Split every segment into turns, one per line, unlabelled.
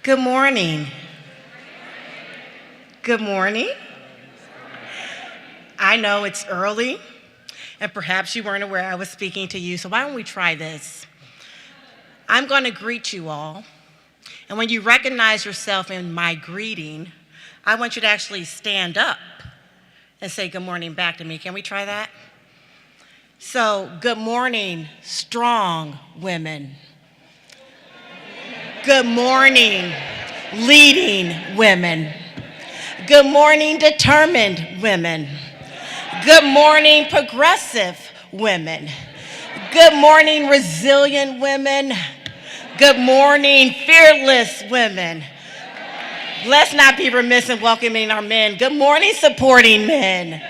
Good morning. Good morning. I know it's early, and perhaps you weren't aware I was speaking to you, so why don't we try this? I'm going to greet you all, and when you recognize yourself in my greeting, I want you to actually stand up and say good morning back to me. Can we try that? So, good morning, strong women. Good morning, leading women. Good morning, determined women. Good morning, progressive women. Good morning, resilient women. Good morning, fearless women. Let's not be remiss in welcoming our men. Good morning, supporting men.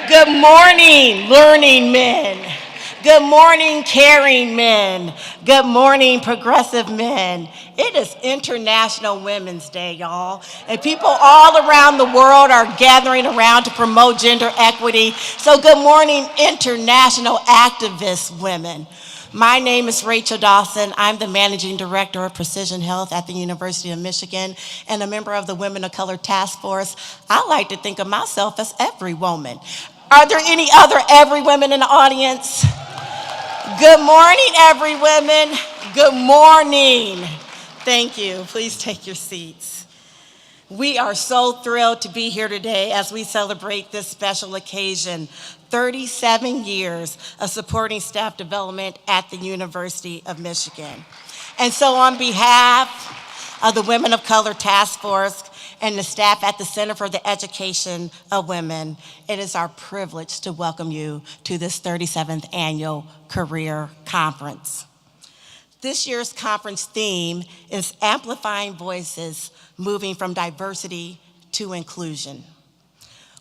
Good morning, learning men. Good morning, caring men. Good morning, progressive men. It is International Women's Day, y'all. And people all around the world are gathering around to promote gender equity. So good morning, international activist women. My name is Rachel Dawson. I'm the Managing Director of Precision Health at the University of Michigan and a member of the Women of Color Task Force. I like to think of myself as every woman. Are there any other every women in the audience? Good morning, every women. Good morning. Thank you. Please take your seats. We are so thrilled to be here today as we celebrate this special occasion, 37 years of supporting staff development at the University of Michigan. And so on behalf of the Women of Color Task Force and the staff at the Center for the Education of Women, it is our privilege to welcome you to this 37th Annual Career Conference. This year's conference theme is Amplifying Voices, Moving from Diversity to Inclusion.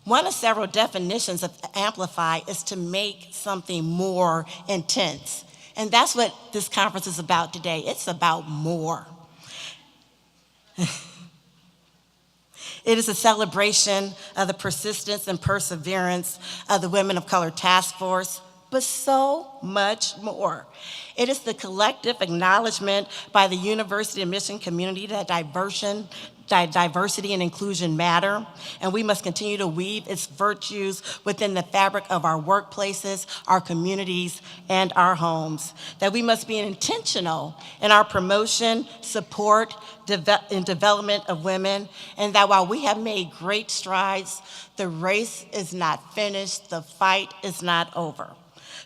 One of several definitions of amplify is to make something more intense. And that's what this conference is about today. It's about more. It is a celebration of the persistence and perseverance of the Women of Color Task Force, but so much more. It is the collective acknowledgement by the University of Michigan community that diversity and inclusion matter, and we must continue to weave its virtues within the fabric of our workplaces, our communities, and our homes. That we must be intentional in our promotion, support, and development of women, and that while we have made great strides, the race is not finished, the fight is not over.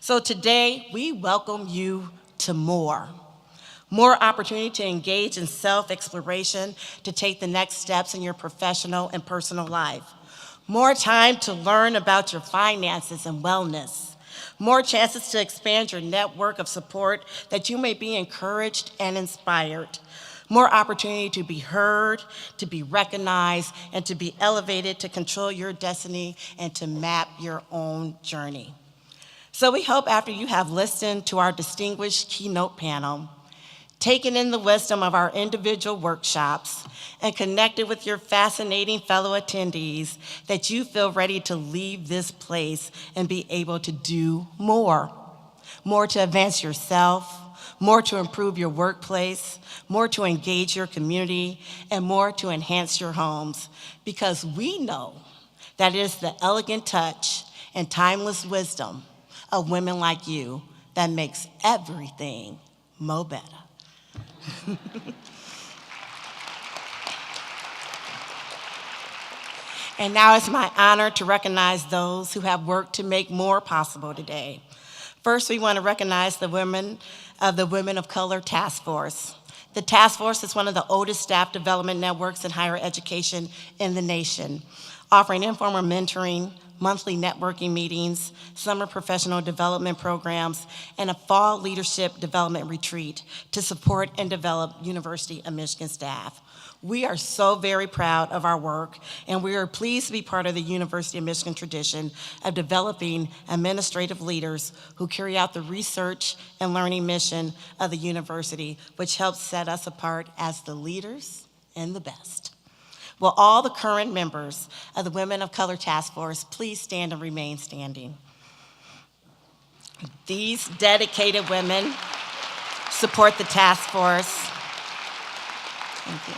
So today, we welcome you to more. More opportunity to engage in self-exploration, to take the next steps in your professional and personal life. More time to learn about your finances and wellness. More chances to expand your network of support that you may be encouraged and inspired. More opportunity to be heard, to be recognized, and to be elevated to control your destiny and to map your own journey. So we hope after you have listened to our distinguished keynote panel, taken in the wisdom of our individual workshops, and connected with your fascinating fellow attendees, that you feel ready to leave this place and be able to do more. More to advance yourself, more to improve your workplace, more to engage your community, and more to enhance your homes. Because we know that it is the elegant touch and timeless wisdom of women like you that makes everything mo better. And now it's my honor to recognize those who have worked to make more possible today. First, we want to recognize the women of the Women of Color Task Force. The task force is one of the oldest staff development networks in higher education in the nation, offering informal mentoring, monthly networking meetings, summer professional development programs, and a fall leadership development retreat to support and develop University of Michigan staff. We are so very proud of our work, and we are pleased to be part of the University of Michigan tradition of developing administrative leaders who carry out the research and learning mission of the university, which helps set us apart as the leaders and the best. Will all the current members of the Women of Color Task Force please stand and remain standing? These dedicated women support the task force. Thank you.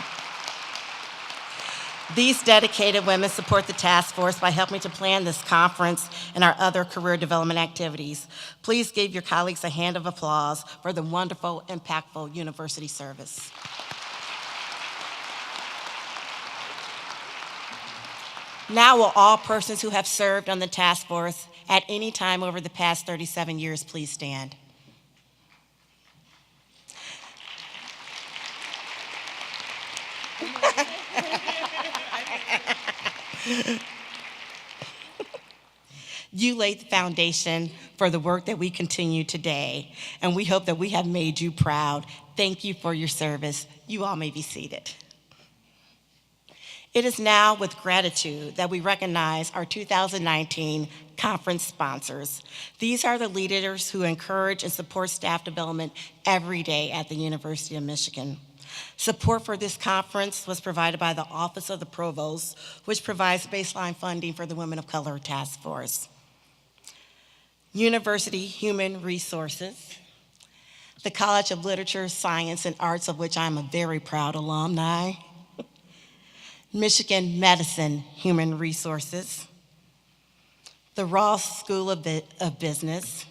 These dedicated women support the task force by helping to plan this conference and our other career development activities. Please give your colleagues a hand of applause for the wonderful, impactful university service. Now will all persons who have served on the task force at any time over the past 37 years please stand. You laid the foundation for the work that we continue today, and we hope that we have made you proud. Thank you for your service. You all may be seated. It is now with gratitude that we recognize our 2019 conference sponsors. These are the leaders who encourage and support staff development every day at the University of Michigan. Support for this conference was provided by the Office of the Provost, which provides baseline funding for the Women of Color Task Force. University Human Resources, the College of Literature, Science, and Arts, of which I'm a very proud alumni. Michigan Medicine Human Resources, the Ross School of Business,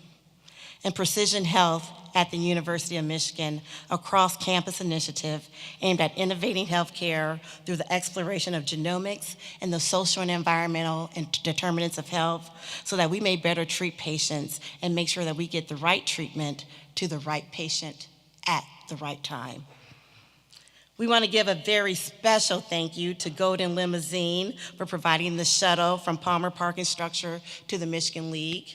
and Precision Health at the University of Michigan, a cross-campus initiative aimed at innovating healthcare through the exploration of genomics and the social and environmental determinants of health so that we may better treat patients and make sure that we get the right treatment to the right patient at the right time. We want to give a very special thank you to Golden Limousine for providing the shuttle from Palmer Parking Structure to the Michigan League.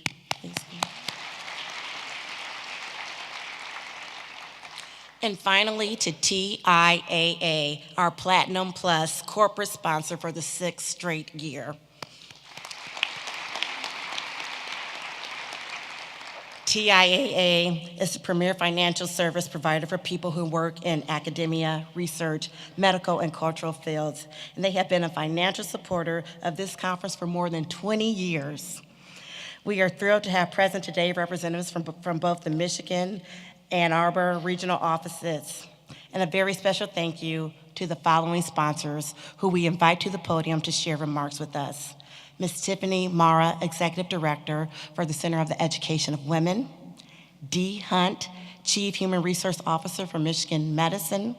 And finally, to TIAA, our Platinum Plus corporate sponsor for the 6th straight year. TIAA is the premier financial service provider for people who work in academia, research, medical, and cultural fields. And they have been a financial supporter of this conference for more than 20 years. We are thrilled to have present today representatives from both the Michigan Ann Arbor regional offices. And a very special thank you to the following sponsors who we invite to the podium to share remarks with us. Ms. Tiffany Mara, Executive Director for the Center of the Education of Women. Dee Hunt, Chief Human Resource Officer for Michigan Medicine.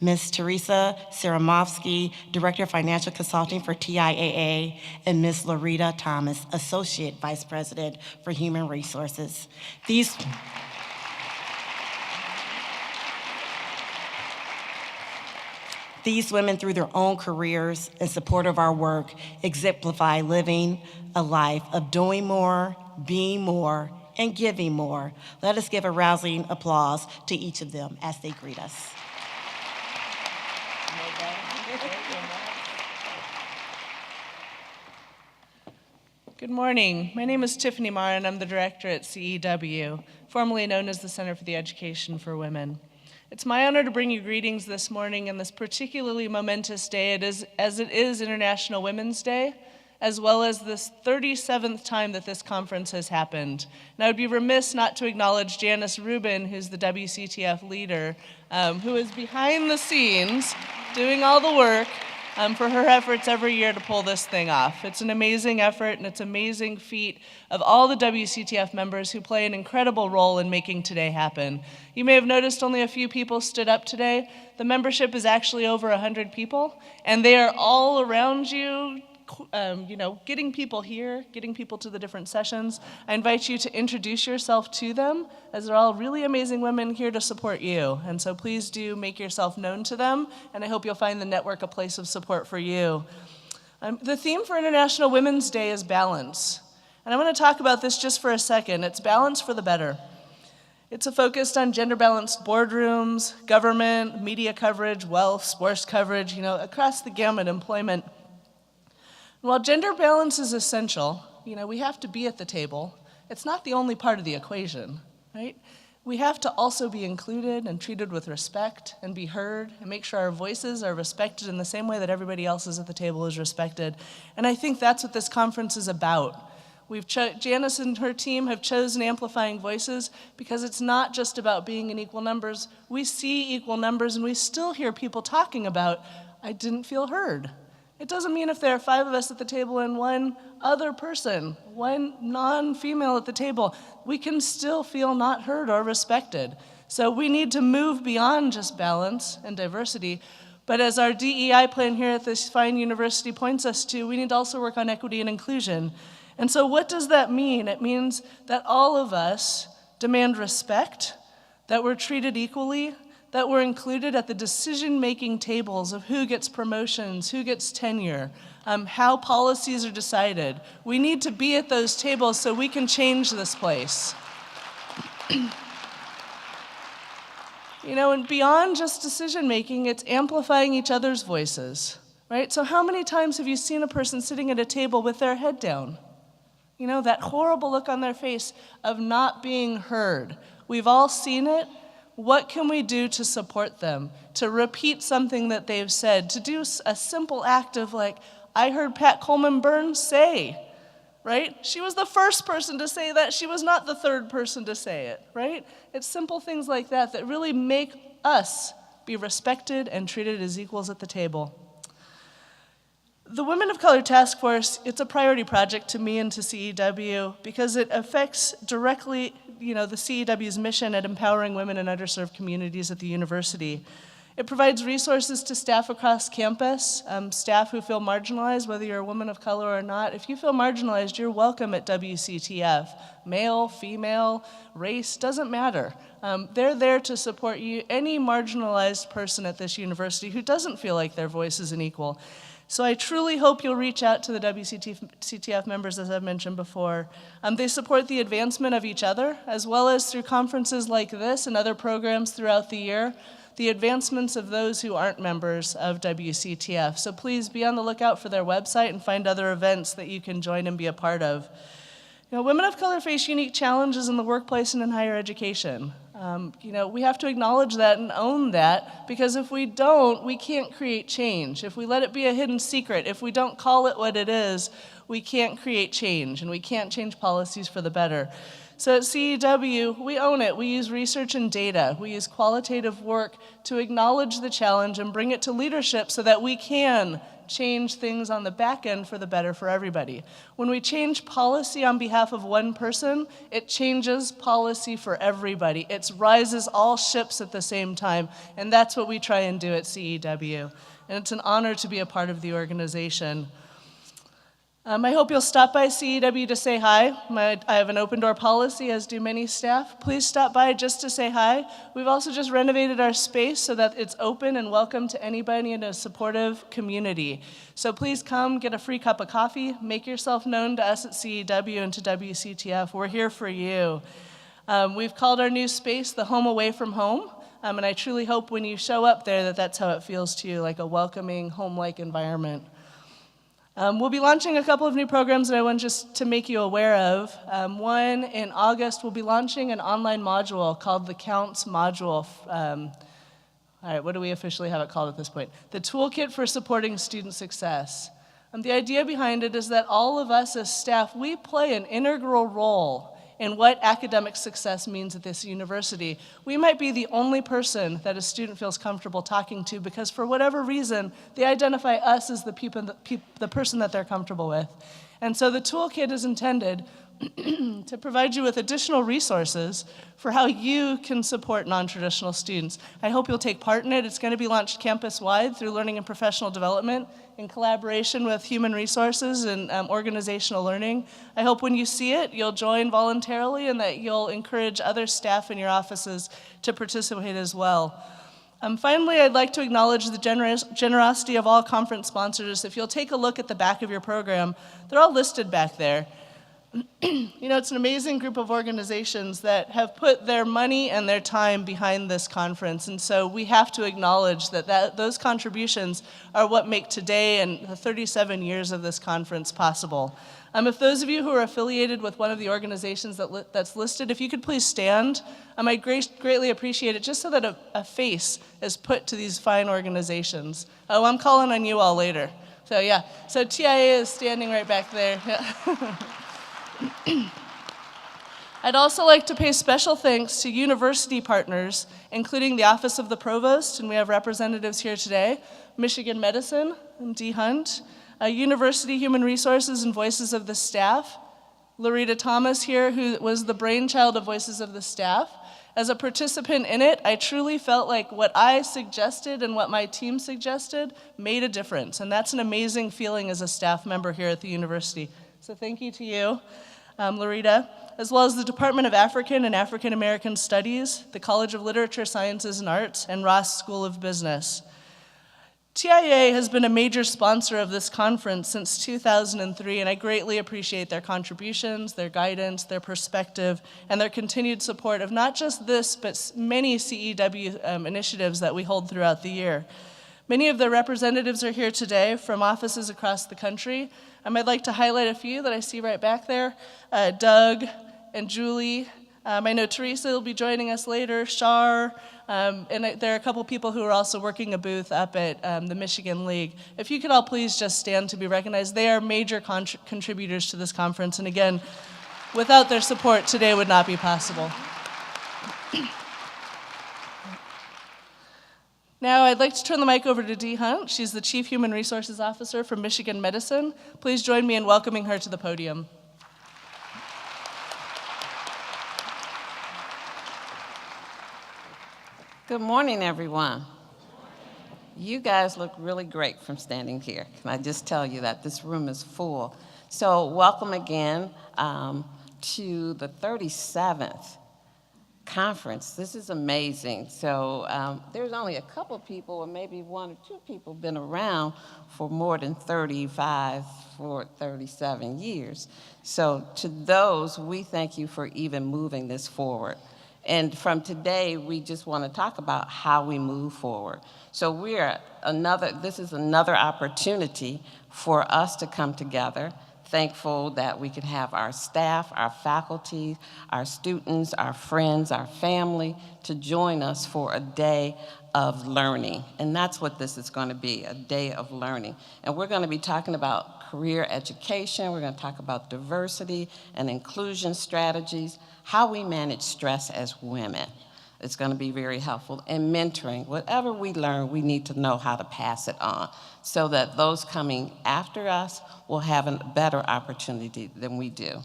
Ms. Teresa Saramovsky, Director of Financial Consulting for TIAA, and Ms. Laurita Thomas, Associate Vice President for Human Resources. These women, through their own careers in support of our work, exemplify living a life of doing more, being more, and giving more. Let us give a rousing applause to each of them as they greet us.
Good morning. My name is Tiffany Mara, and I'm the director at CEW, formerly known as the Center for the Education for Women. It's my honor to bring you greetings this morning on this particularly momentous day, as it is International Women's Day, as well as this 37th time that this conference has happened. And I would be remiss not to acknowledge Janice Rubin, who's the WCTF leader, who is behind the scenes doing all the work for her efforts every year to pull this thing off. It's an amazing effort, and it's an amazing feat of all the WCTF members who play an incredible role in making today happen. You may have noticed only a few people stood up today. The membership is actually over 100 people, and they are all around you, getting people here, getting people to the different sessions. I invite you to introduce yourself to them, as they're all really amazing women here to support you. And so please do make yourself known to them, and I hope you'll find the network a place of support for you. The theme for International Women's Day is balance. And I want to talk about this just for a second. It's balance for the better. It's focused on gender-balanced boardrooms, government, media coverage, wealth, sports coverage, across the gamut, employment. While gender balance is essential, we have to be at the table. It's not the only part of the equation, right? We have to also be included and treated with respect and be heard and make sure our voices are respected in the same way that everybody else's at the table is respected. And I think that's what this conference is about. Janice and her team have chosen Amplifying Voices because it's not just about being in equal numbers. We see equal numbers, and we still hear people talking about, I didn't feel heard. It doesn't mean if there are 5 of us at the table and one other person, one non-female at the table, we can still feel not heard or respected. So we need to move beyond just balance and diversity. But as our DEI plan here at this fine university points us to, we need to also work on equity and inclusion. And so what does that mean? It means that all of us demand respect, that we're treated equally, that we're included at the decision-making tables of who gets promotions, who gets tenure, how policies are decided. We need to be at those tables so we can change this place. And beyond just decision-making, it's amplifying each other's voices, right? So how many times have you seen a person sitting at a table with their head down? That horrible look on their face of not being heard. We've all seen it. What can we do to support them, to repeat something that they've said, to do a simple act of like, I heard Pat Coleman Burns say, right? She was the first person to say that. She was not the third person to say it, right? It's simple things like that that really make us be respected and treated as equals at the table. The Women of Color Task Force, it's a priority project to me and to CEW because it affects directly, the CEW's mission at empowering women in underserved communities at the university. It provides resources to staff across campus, staff who feel marginalized, whether you're a woman of color or not. If you feel marginalized, you're welcome at WCTF. Male, female, race, doesn't matter. They're there to support you, any marginalized person at this university who doesn't feel like their voice is equal. So I truly hope you'll reach out to the WCTF members, as I've mentioned before. They support the advancement of each other, as well as through conferences like this and other programs throughout the year, the advancements of those who aren't members of WCTF. So please be on the lookout for their website and find other events that you can join and be a part of. Women of color face unique challenges in the workplace and in higher education. We have to acknowledge that and own that, because if we don't, we can't create change. If we let it be a hidden secret, if we don't call it what it is, we can't create change, and we can't change policies for the better. So at CEW, we own it. We use research and data. We use qualitative work to acknowledge the challenge and bring it to leadership so that we can change things on the back end for the better for everybody. When we change policy on behalf of one person, it changes policy for everybody. It rises all ships at the same time, and that's what we try and do at CEW. And it's an honor to be a part of the organization. I hope you'll stop by CEW to say hi. I have an open door policy, as do many staff. Please stop by just to say hi. We've also just renovated our space so that it's open and welcome to anybody in a supportive community. So please come, get a free cup of coffee, make yourself known to us at CEW and to WCTF. We're here for you. We've called our new space the home away from home. And I truly hope when you show up there that's how it feels to you, like a welcoming, home-like environment. We'll be launching a couple of new programs that I want just to make you aware of. One, in August, we'll be launching an online module called the Counts module. All right, what do we officially have it called at this point? The Toolkit for Supporting Student Success. The idea behind it is that all of us as staff, we play an integral role in what academic success means at this university. We might be the only person that a student feels comfortable talking to because for whatever reason, they identify us as the person that they're comfortable with. And so the toolkit is intended to provide you with additional resources for how you can support non-traditional students. I hope you'll take part in it. It's going to be launched campus-wide through learning and professional development in collaboration with human resources and organizational learning. I hope when you see it, you'll join voluntarily and that you'll encourage other staff in your offices to participate as well. Finally, I'd like to acknowledge the generosity of all conference sponsors. If you'll take a look at the back of your program, they're all listed back there. It's an amazing group of organizations that have put their money and their time behind this conference, and so we have to acknowledge that those contributions are what make today and the 37 years of this conference possible. If those of you who are affiliated with one of the organizations that's listed, if you could please stand, I'd greatly appreciate it, just so that a face is put to these fine organizations. Oh, I'm calling on you all later. So yeah, so TIA is standing right back there. I'd also like to pay special thanks to university partners, including the Office of the Provost, and we have representatives here today, Michigan Medicine and D. Hunt, University Human Resources and Voices of the Staff, Laurita Thomas here, who was the brainchild of Voices of the Staff. As a participant in it, I truly felt like what I suggested and what my team suggested made a difference, and that's an amazing feeling as a staff member here at the university. So thank you to you, Laurita, as well as the Department of African and African American Studies, the College of Literature, Sciences, and Arts, and Ross School of Business. TIA has been a major sponsor of this conference since 2003, and I greatly appreciate their contributions, their guidance, their perspective, and their continued support of not just this, but many CEW initiatives that we hold throughout the year. Many of the representatives are here today from offices across the country. I'd like to highlight a few that I see right back there. Doug and Julie. I know Teresa will be joining us later, Shar, and there are a couple people who are also working a booth up at the Michigan League. If you could all please just stand to be recognized. They are major contributors to this conference, and again, without their support, today would not be possible. Now, I'd like to turn the mic over to Dee Hunt. She's the Chief Human Resources Officer for Michigan Medicine. Please join me in welcoming her to the podium.
Good morning, everyone. You guys look really great from standing here. Can I just tell you that this room is full? So welcome again to the 37th conference. This is amazing. So there's only a couple people, or maybe one or two people, been around for more than 35 or 37 years. So to those, we thank you for even moving this forward. And from today, we just want to talk about how we move forward. So this is another opportunity for us to come together. Thankful that we can have our staff, our faculty, our students, our friends, our family to join us for a day of learning. And that's what this is going to be, a day of learning. And we're going to be talking about career education. We're going to talk about diversity and inclusion strategies, how we manage stress as women. It's going to be very helpful. And mentoring. Whatever we learn, we need to know how to pass it on so that those coming after us will have a better opportunity than we do.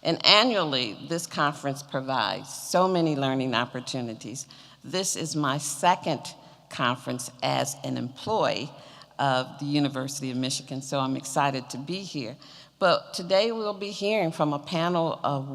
And annually, this conference provides so many learning opportunities. This is my second conference as an employee of the University of Michigan, so I'm excited to be here. But today we'll be hearing from a panel of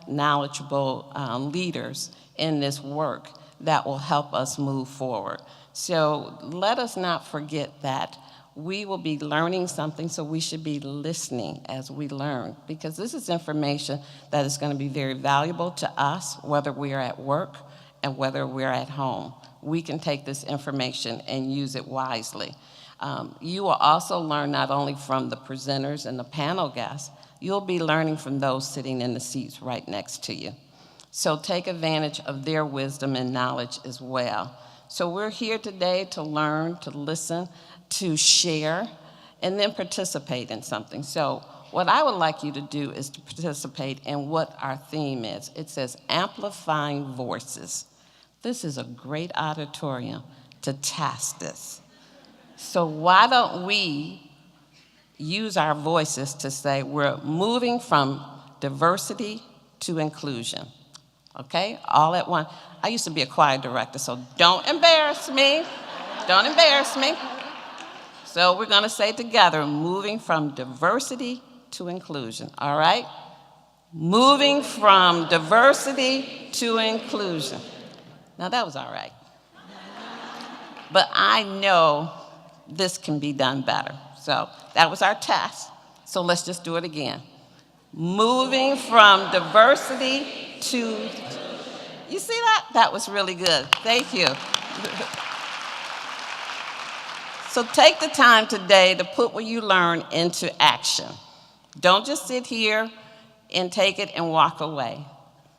knowledgeable leaders in this work that will help us move forward. So let us not forget that we will be learning something, so we should be listening as we learn, because this is information that is going to be very valuable to us, whether we are at work and whether we're at home. We can take this information and use it wisely. You will also learn not only from the presenters and the panel guests, you'll be learning from those sitting in the seats right next to you. So take advantage of their wisdom and knowledge as well. So we're here today to learn, to listen, to share, and then participate in something. So what I would like you to do is to participate in what our theme is. It says Amplifying Voices. This is a great auditorium to test this. So why don't we use our voices to say we're moving from diversity to inclusion, okay? All at once. I used to be a choir director, so don't embarrass me. Don't embarrass me. So we're gonna say together, moving from diversity to inclusion, all right? Moving from diversity to inclusion. Now that was all right. But I know this can be done better. So that was our test. So let's just do it again. Moving from diversity to, you see that? That was really good. Thank you. So take the time today to put what you learn into action. Don't just sit here and take it and walk away.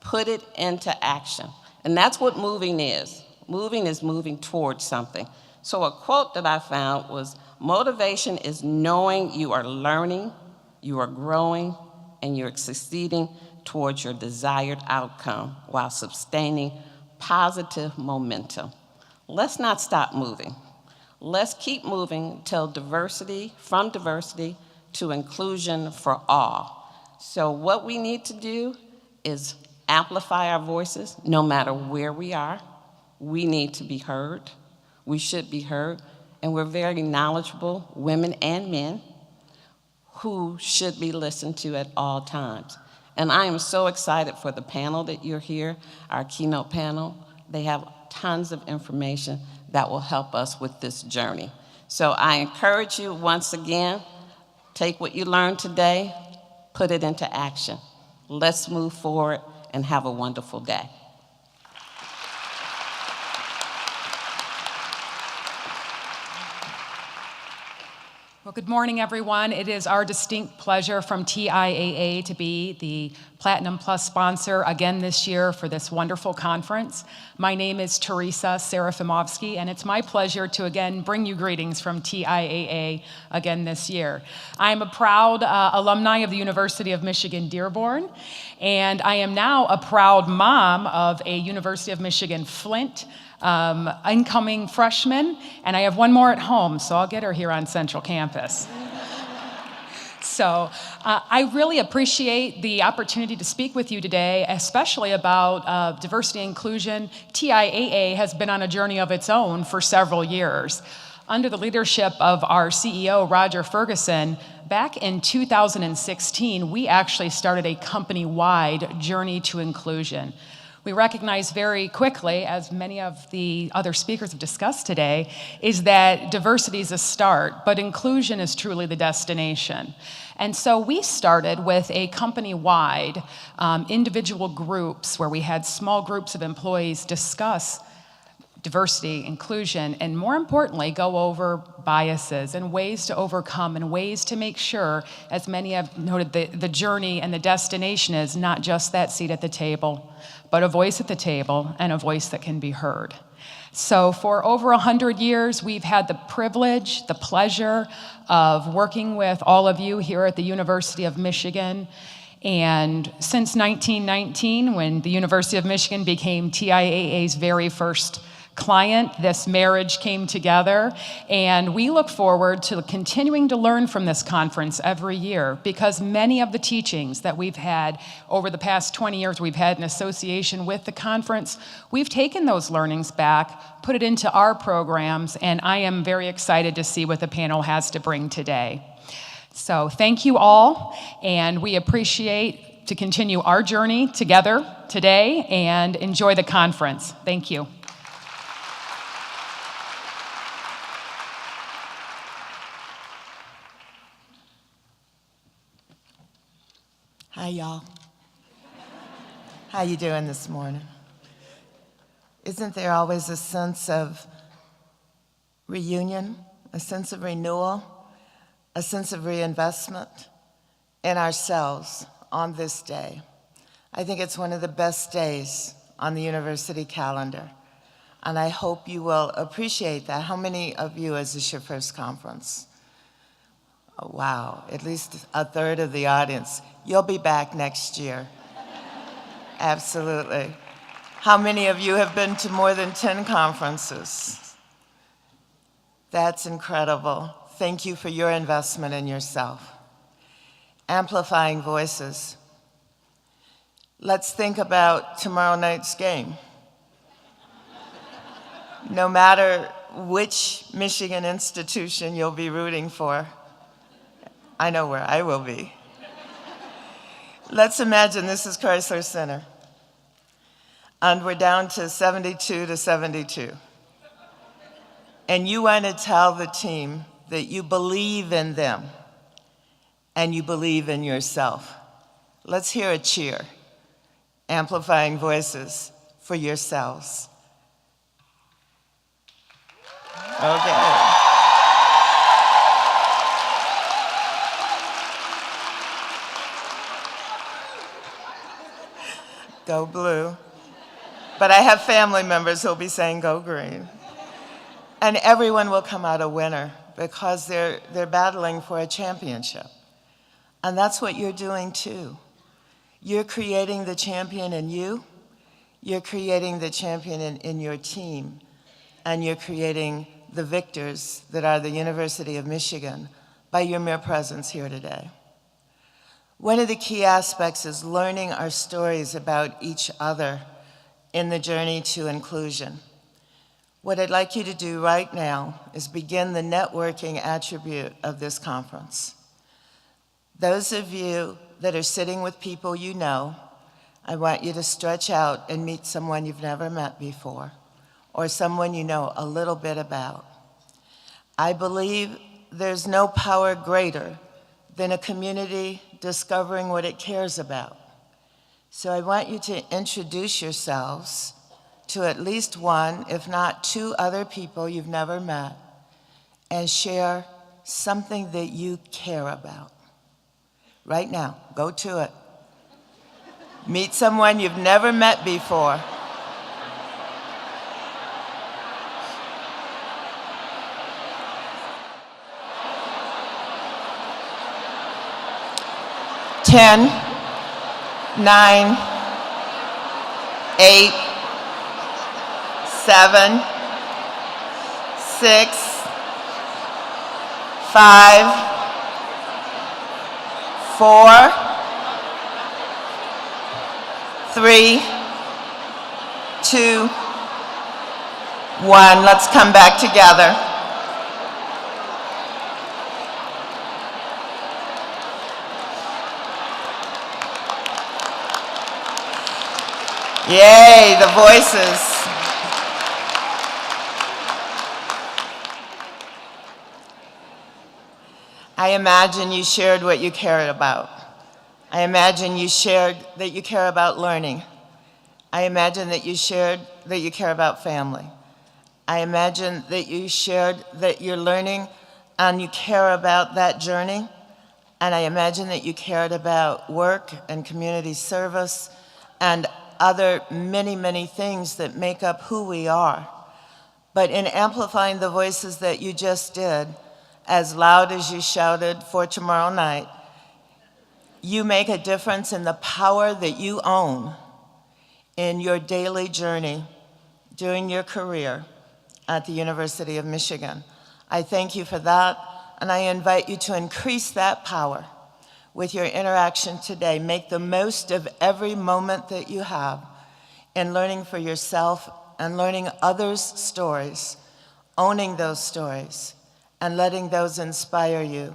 Put it into action. And that's what moving is. Moving is moving towards something. So a quote that I found was, motivation is knowing you are learning, you are growing, and you're succeeding towards your desired outcome while sustaining positive momentum. Let's not stop moving. Let's keep moving from diversity to inclusion for all. So what we need to do is amplify our voices no matter where we are. We need to be heard. We should be heard. And we're very knowledgeable women and men who should be listened to at all times. And I am so excited for the panel that you're here, our keynote panel. They have tons of information that will help us with this journey. So I encourage you once again, take what you learned today, put it into action. Let's move forward and have a wonderful day.
Well, good morning, everyone. It is our distinct pleasure from TIAA to be the Platinum Plus sponsor again this year for this wonderful conference. My name is Teresa Serafimovsky, and it's my pleasure to again bring you greetings from TIAA again this year. I'm a proud alumni of the University of Michigan Dearborn, and I am now a proud mom of a University of Michigan Flint incoming freshman, and I have one more at home, so I'll get her here on Central Campus. So I really appreciate the opportunity to speak with you today, especially about diversity and inclusion. TIAA has been on a journey of its own for several years. Under the leadership of our CEO, Roger Ferguson, back in 2016, we actually started a company-wide journey to inclusion. We recognize very quickly, as many of the other speakers have discussed today, is that diversity is a start, but inclusion is truly the destination. And so we started with a company-wide individual groups where we had small groups of employees discuss diversity, inclusion, and more importantly, go over biases and ways to overcome and ways to make sure, as many have noted, the journey and the destination is not just that seat at the table, but a voice at the table and a voice that can be heard. So for over 100 years, we've had the privilege, the pleasure of working with all of you here at the University of Michigan. And since 1919, when the University of Michigan became TIAA's very first client, this marriage came together, and we look forward to continuing to learn from this conference every year, because many of the teachings that we've had over the past 20 years we've had in association with the conference, we've taken those learnings back, put it into our programs, and I am very excited to see what the panel has to bring today. So thank you all, and we appreciate to continue our journey together today and enjoy the conference. Thank you.
Hi, y'all. How you doing this morning? Isn't there always a sense of reunion, a sense of renewal, a sense of reinvestment in ourselves on this day? I think it's one of the best days on the university calendar, and I hope you will appreciate that. How many of you, is this your first conference? Oh, wow, at least a third of the audience. You'll be back next year. Absolutely. How many of you have been to more than 10 conferences? That's incredible. Thank you for your investment in yourself. Amplifying Voices. Let's think about tomorrow night's game. No matter which Michigan institution you'll be rooting for, I know where I will be. Let's imagine this is Chrysler Center, and we're down to 72. And you want to tell the team that you believe in them and you believe in yourself. Let's hear a cheer. Amplifying Voices for yourselves. Okay. Go blue. But I have family members who'll be saying go green. And everyone will come out a winner because they're battling for a championship. And that's what you're doing too.
You're creating the champion in you, you're creating the champion in your team, and you're creating the victors that are the University of Michigan by your mere presence here today. One of the key aspects is learning our stories about each other in the journey to inclusion. What I'd like you to do right now is begin the networking attribute of this conference. Those of you that are sitting with people you know, I want you to stretch out and meet someone you've never met before, or someone you know a little bit about. I believe there's no power greater than a community discovering what it cares about. So I want you to introduce yourselves to at least one, if not two other people you've never met, and share something that you care about. Right now, go to it. Meet someone you've never met before. Ten, 9, 8, 7, 6, 5, 4, 3, 2, 1. Let's come back together. Yay, the voices. I imagine you shared what you cared about. I imagine you shared that you care about learning. I imagine that you shared that you care about family. I imagine that you shared that you're learning and you care about that journey. And I imagine that you cared about work and community service and other many, many things that make up who we are. But in amplifying the voices that you just did, as loud as you shouted for tomorrow night, you make a difference in the power that you own in your daily journey during your career at the University of Michigan. I thank you for that, and I invite you to increase that power with your interaction today. Make the most of every moment that you have in learning for yourself and learning others' stories, owning those stories, and letting those inspire you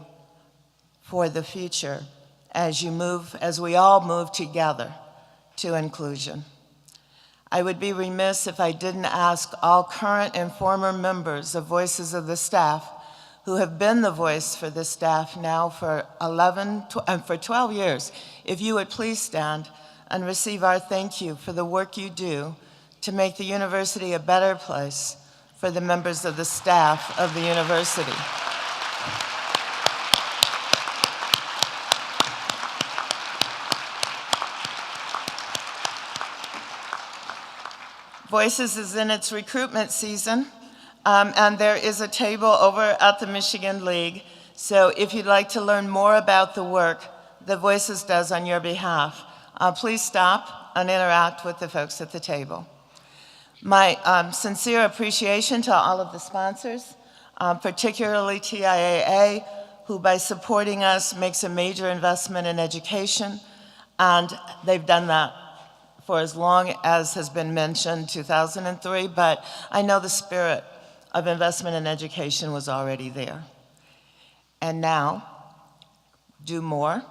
for the future as we all move together to inclusion. I would be remiss if I didn't ask all current and former members of Voices of the Staff who have been the voice for the staff now for 12 years, if you would please stand and receive our thank you for the work you do to make the university a better place for the members of the staff of the university. Voices is in its recruitment season, and there is a table over at the Michigan League. So if you'd like to learn more about the work that Voices does on your behalf, please stop and interact with the folks at the table. My sincere appreciation to all of the sponsors, particularly TIAA, who by supporting us makes a major investment in education, and they've done that for as long as has been mentioned, 2003, but I know the spirit of investment in education was already there. And now, do more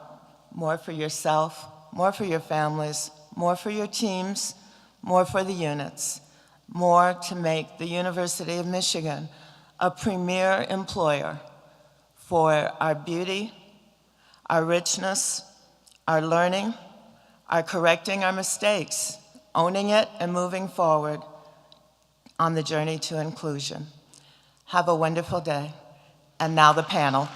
for yourself, more for your families, more for your teams, more for the units, more to make the University of Michigan a premier employer for our beauty, our richness, our learning, our correcting our mistakes, owning it and moving forward on the journey to inclusion. Have a wonderful day. And now the panel.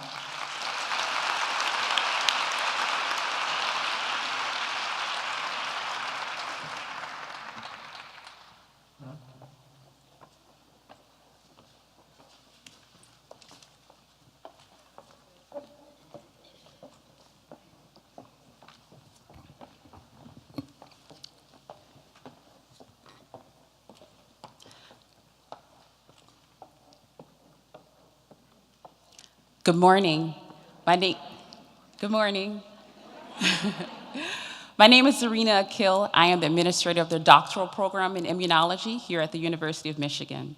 Good morning. Good morning. My name is Zarina Akil. I am the administrator of the doctoral program in immunology here at the University of Michigan,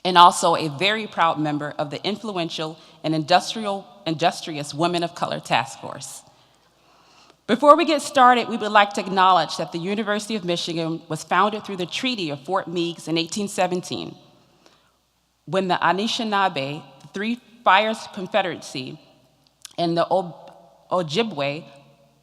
and also a very proud member of the influential and industrious Women of Color Task Force. Before we get started, we would like to acknowledge that the University of Michigan was founded through the Treaty of Fort Meigs in 1817, when the Anishinaabe, the Three Fires Confederacy, and the Ojibwe,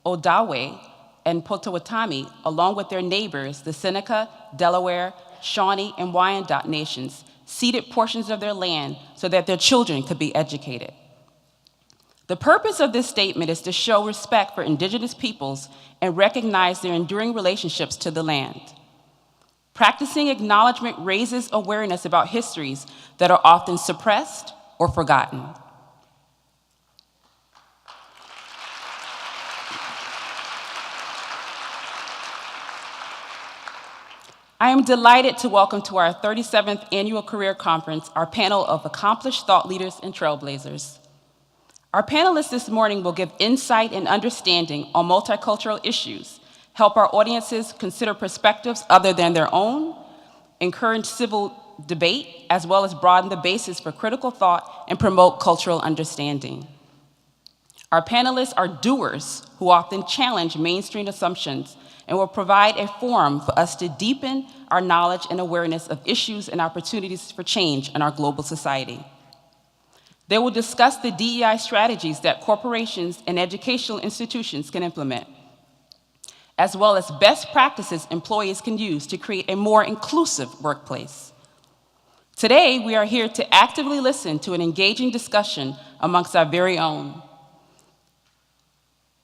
Odawe, and Potawatomi, along with their neighbors, the Seneca, Delaware, Shawnee, and Wyandot nations, ceded portions of their land so that their children could be educated. The purpose of this statement is to show respect for indigenous peoples and recognize their enduring relationships to the land. Practicing acknowledgement raises awareness about histories that are often suppressed or forgotten. I am delighted to welcome to our 37th Annual Career Conference our panel of accomplished thought leaders and trailblazers. Our panelists this morning will give insight and understanding on multicultural issues, help our audiences consider perspectives other than their own, encourage civil debate, as well as broaden the basis for critical thought and promote cultural understanding. Our panelists are doers who often challenge mainstream assumptions and will provide a forum for us to deepen our knowledge and awareness of issues and opportunities for change in our global society. They will discuss the DEI strategies that corporations and educational institutions can implement, as well as best practices employees can use to create a more inclusive workplace. Today, we are here to actively listen to an engaging discussion amongst our very own.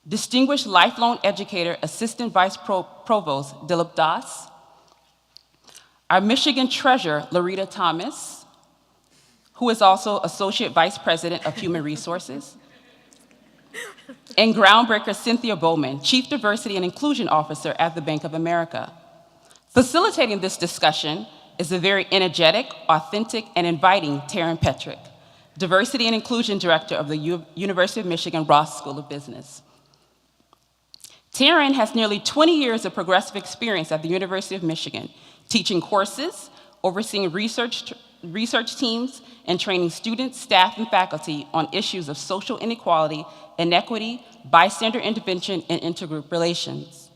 Distinguished lifelong educator, Assistant Vice Provost Dilip Das, our Michigan Treasurer, Laurita Thomas, who is also Associate Vice President of Human Resources, and groundbreaker Cynthia Bowman, Chief Diversity and Inclusion Officer at the Bank of America. Facilitating this discussion is the very energetic, authentic, and inviting Taryn Petryk, Diversity and Inclusion Director of the University of Michigan Ross School of Business. Taryn has nearly 20 years of progressive experience at the University of Michigan, teaching courses, overseeing research teams, and training students, staff, and faculty on issues of social inequality, inequity, bystander intervention, and intergroup relations.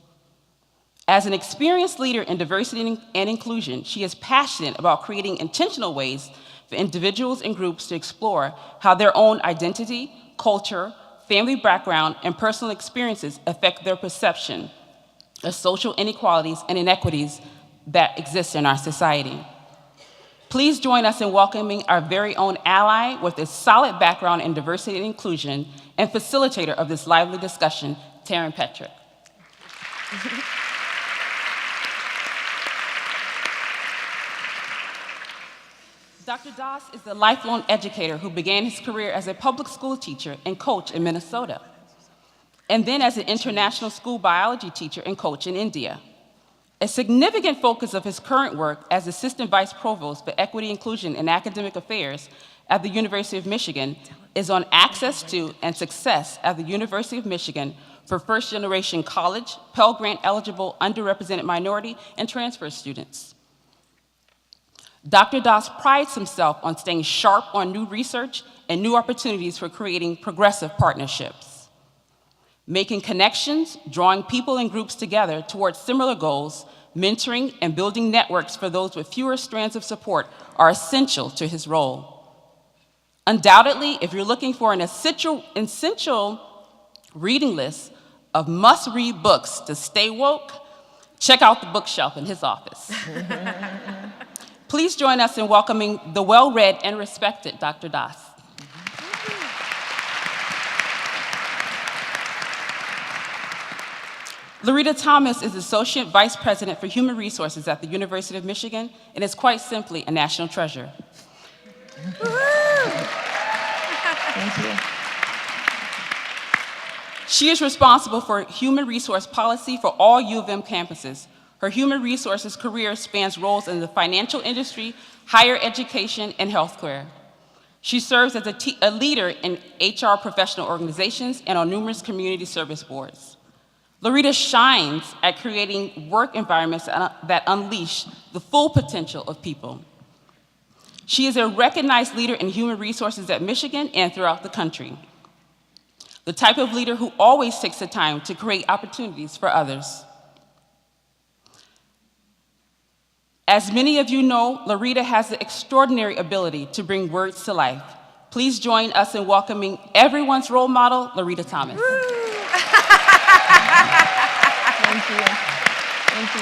As an experienced leader in diversity and inclusion, she is passionate about creating intentional ways for individuals and groups to explore how their own identity, culture, family background, and personal experiences affect their perception of social inequalities and inequities that exist in our society. Please join us in welcoming our very own ally with a solid background in diversity and inclusion and facilitator of this lively discussion, Taryn Petryk. Dr. Das is the lifelong educator who began his career as a public school teacher and coach in Minnesota, and then as an international school biology teacher and coach in India. A significant focus of his current work as Assistant Vice Provost for Equity, Inclusion, and Academic Affairs at the University of Michigan is on access to and success at the University of Michigan for first-generation college, Pell Grant-eligible, underrepresented minority, and transfer students. Dr. Das prides himself on staying sharp on new research and new opportunities for creating progressive partnerships. Making connections, drawing people and groups together towards similar goals, mentoring, and building networks for those with fewer strands of support are essential to his role. Undoubtedly, if you're looking for an essential reading list of must-read books to stay woke, check out the bookshelf in his office. Please join us in welcoming the well-read and respected Dr. Das. Laurita Thomas is Associate Vice President for Human Resources at the University of Michigan and is quite simply a national treasure.
Thank you.
She is responsible for human resource policy for all U of M campuses. Her human resources career spans roles in the financial industry, higher education, and healthcare. She serves as a leader in HR professional organizations and on numerous community service boards. Laurita shines at creating work environments that unleash the full potential of people. She is a recognized leader in human resources at Michigan and throughout the country. The type of leader who always takes the time to create opportunities for others. As many of you know, Laurita has the extraordinary ability to bring words to life. Please join us in welcoming everyone's role model, Laurita Thomas.
Thank you. Thank you.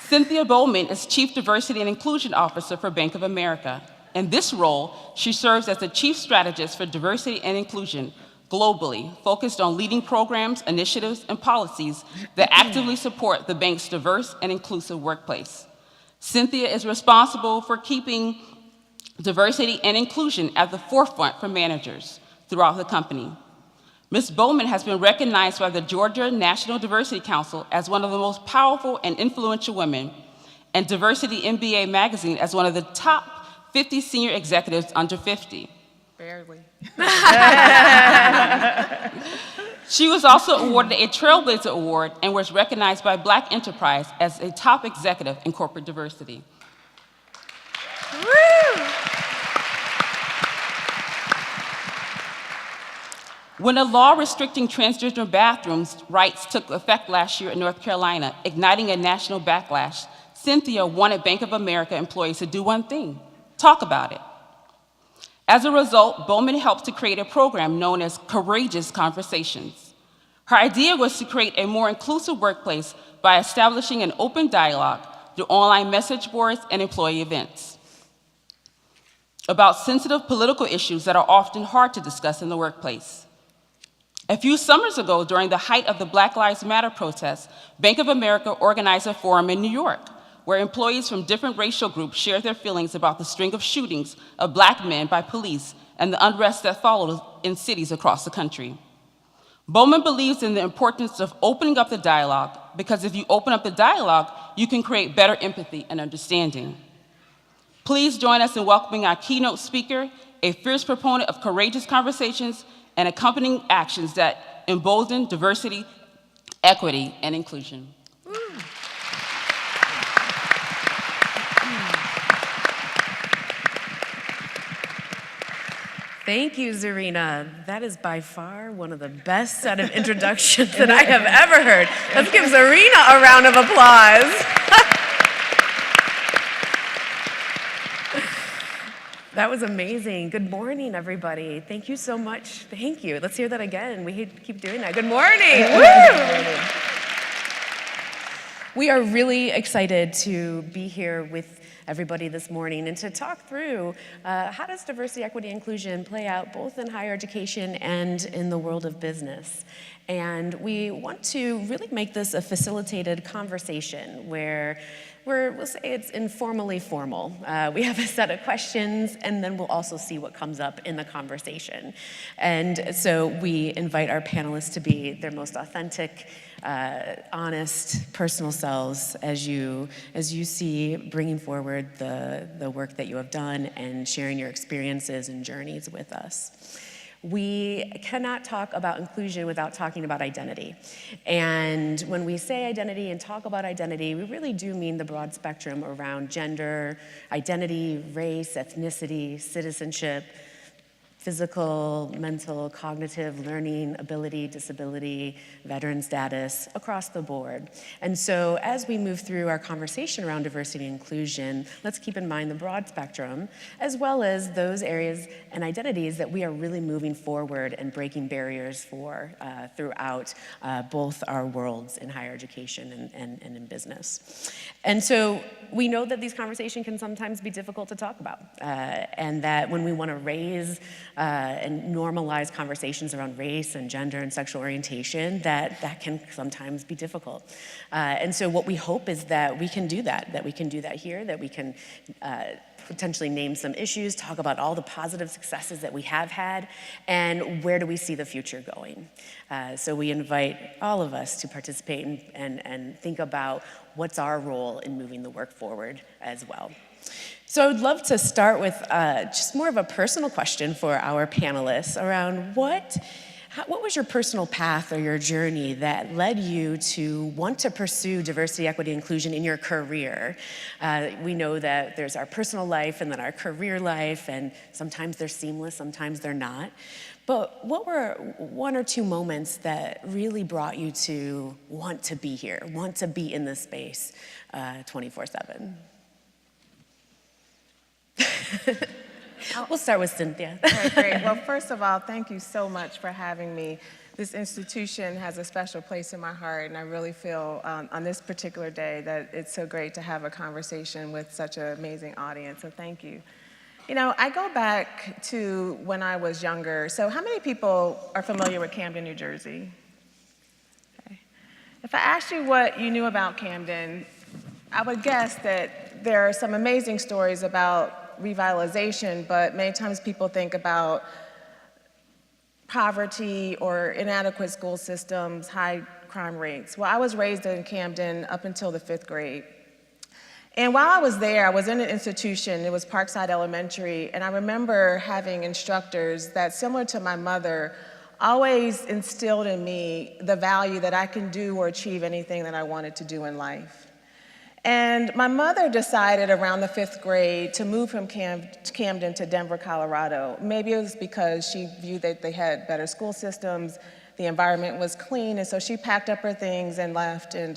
Cynthia Bowman is Chief Diversity and Inclusion Officer for Bank of America. In this role, she serves as the Chief Strategist for Diversity and Inclusion globally, focused on leading programs, initiatives, and policies that actively support the bank's diverse and inclusive workplace. Cynthia is responsible for keeping diversity and inclusion at the forefront for managers throughout the company. Ms. Bowman has been recognized by the Georgia National Diversity Council as one of the most powerful and influential women, and Diversity MBA magazine as one of the top 50 senior executives under 50.
Barely.
She was also awarded a Trailblazer Award and was recognized by Black Enterprise as a top executive in corporate diversity.
Woo!
When a law restricting transgender bathrooms rights took effect last year in North Carolina, igniting a national backlash, Cynthia wanted Bank of America employees to do one thing: talk about it. As a result, Bowman helped to create a program known as Courageous Conversations. Her idea was to create a more inclusive workplace by establishing an open dialogue through online message boards and employee events about sensitive political issues that are often hard to discuss in the workplace. A few summers ago, during the height of the Black Lives Matter protests, Bank of America organized a forum in New York, where employees from different racial groups shared their feelings about the string of shootings of Black men by police and the unrest that followed in cities across the country. Bowman believes in the importance of opening up the dialogue, because if you open up the dialogue, you can create better empathy and understanding. Please join us in welcoming our keynote speaker, a fierce proponent of courageous conversations and accompanying actions that embolden diversity, equity, and inclusion.
Thank you, Zarina. That is by far one of the best set of introductions that I have ever heard. Let's give Zarina a round of applause. That was amazing. Good morning, everybody. Thank you so much. Thank you. Let's hear that again. We keep doing that. Good morning. Woo! We are really excited to be here with everybody this morning and to talk through how does diversity, equity, inclusion play out both in higher education and in the world of business. And we want to really make this a facilitated conversation where we'll say it's informally formal. We have a set of questions, and then we'll also see what comes up in the conversation. And so we invite our panelists to be their most authentic, honest, personal selves as you see bringing forward the work that you have done and sharing your experiences and journeys with us. We cannot talk about inclusion without talking about identity. And when we say identity and talk about identity, we really do mean the broad spectrum around gender, identity, race, ethnicity, citizenship, physical, mental, cognitive, learning, ability, disability, veteran status, across the board. And so as we move through our conversation around diversity and inclusion, let's keep in mind the broad spectrum, as well as those areas and identities that we are really moving forward and breaking barriers for throughout both our worlds in higher education and in business. And so we know that these conversations can sometimes be difficult to talk about, and that when we want to raise and normalize conversations around race and gender and sexual orientation, that can sometimes be difficult. And so what we hope is that we can do that we can do that here, that we can potentially name some issues, talk about all the positive successes that we have had, and where do we see the future going. So we invite all of us to participate and think about what's our role in moving the work forward as well. So I would love to start with just more of a personal question for our panelists around what was your personal path or your journey that led you to want to pursue diversity, equity, inclusion in your career? We know that there's our personal life and then our career life, and sometimes they're seamless, sometimes they're not. But what were one or two moments that really brought you to want to be here, want to be in this space 24/7? We'll start with Cynthia.
All right, great. Well, first of all, thank you so much for having me. This institution has a special place in my heart, and I really feel on this particular day that it's so great to have a conversation with such an amazing audience, so thank you. You know, I go back to when I was younger. So how many people are familiar with Camden, New Jersey? Okay. If I asked you what you knew about Camden, I would guess that there are some amazing stories about revitalization, but many times people think about poverty or inadequate school systems, high crime rates. Well, I was raised in Camden up until the 5th grade. And while I was there, I was in an institution, it was Parkside Elementary, and I remember having instructors that, similar to my mother, always instilled in me the value that I can do or achieve anything that I wanted to do in life. And my mother decided around the 5th grade to move from Camden to Denver, Colorado. Maybe it was because she viewed that they had better school systems, the environment was clean, and so she packed up her things and left and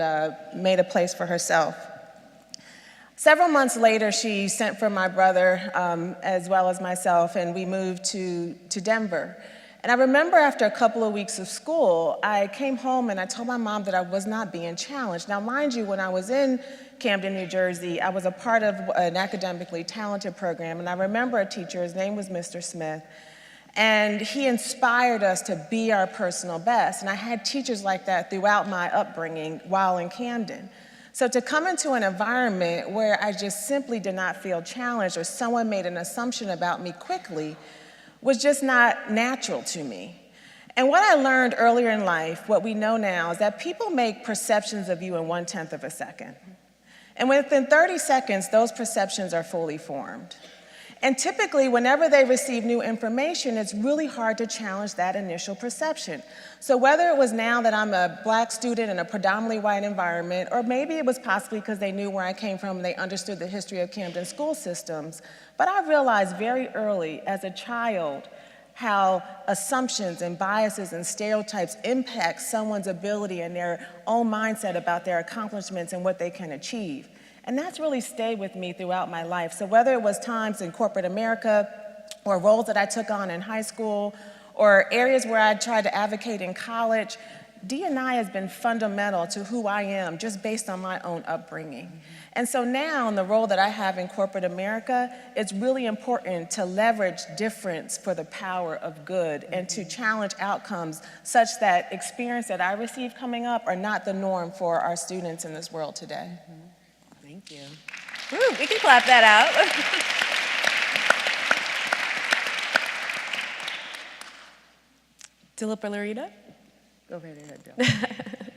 made a place for herself. Several months later, she sent for my brother as well as myself, and we moved to Denver. And I remember after a couple of weeks of school, I came home and I told my mom that I was not being challenged. Now, mind you, when I was in Camden, New Jersey, I was a part of an academically talented program, and I remember a teacher, his name was Mr. Smith, and he inspired us to be our personal best. And I had teachers like that throughout my upbringing while in Camden. So to come into an environment where I just simply did not feel challenged or someone made an assumption about me quickly was just not natural to me. And what I learned earlier in life, what we know now, is that people make perceptions of you in 1/10 of a second. And within 30 seconds, those perceptions are fully formed. And typically, whenever they receive new information, it's really hard to challenge that initial perception. So whether it was now that I'm a Black student in a predominantly white environment, or maybe it was possibly because they knew where I came from and they understood the history of Camden school systems, but I realized very early as a child how assumptions and biases and stereotypes impact someone's ability and their own mindset about their accomplishments and what they can achieve. And that's really stayed with me throughout my life. So whether it was times in corporate America or roles that I took on in high school or areas where I tried to advocate in college, D&I has been fundamental to who I am just based on my own upbringing. And so now in the role that I have in corporate America, it's really important to leverage difference for the power of good and to challenge outcomes such that experience that I receive coming up are not the norm for our students in this world today.
Thank you. Woo, we can clap that out. Dilip or Laurita? Go right ahead, Dilip.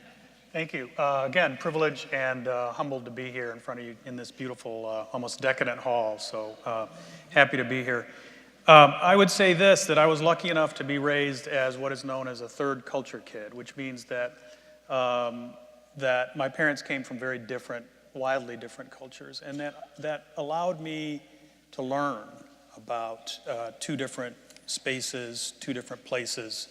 Thank you. Again, privileged and humbled to be here in front of you in this beautiful, almost decadent hall, so happy to be here. I would say this, that I was lucky enough to be raised as what is known as a third culture kid, which means that, that my parents came from very different, wildly different cultures, and that allowed me to learn about two different spaces, two different places,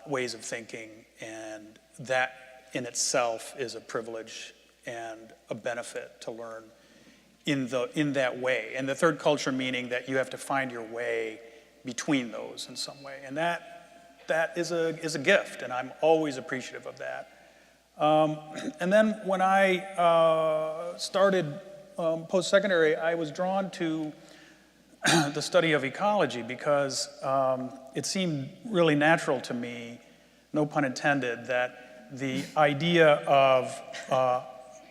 ways of thinking, and that in itself is a privilege and a benefit to learn in that way. And the third culture meaning that you have to find your way between those in some way. And that is a gift, and I'm always appreciative of that. And then when I started post-secondary, I was drawn to the study of ecology because it seemed really natural to me, no pun intended, that the idea of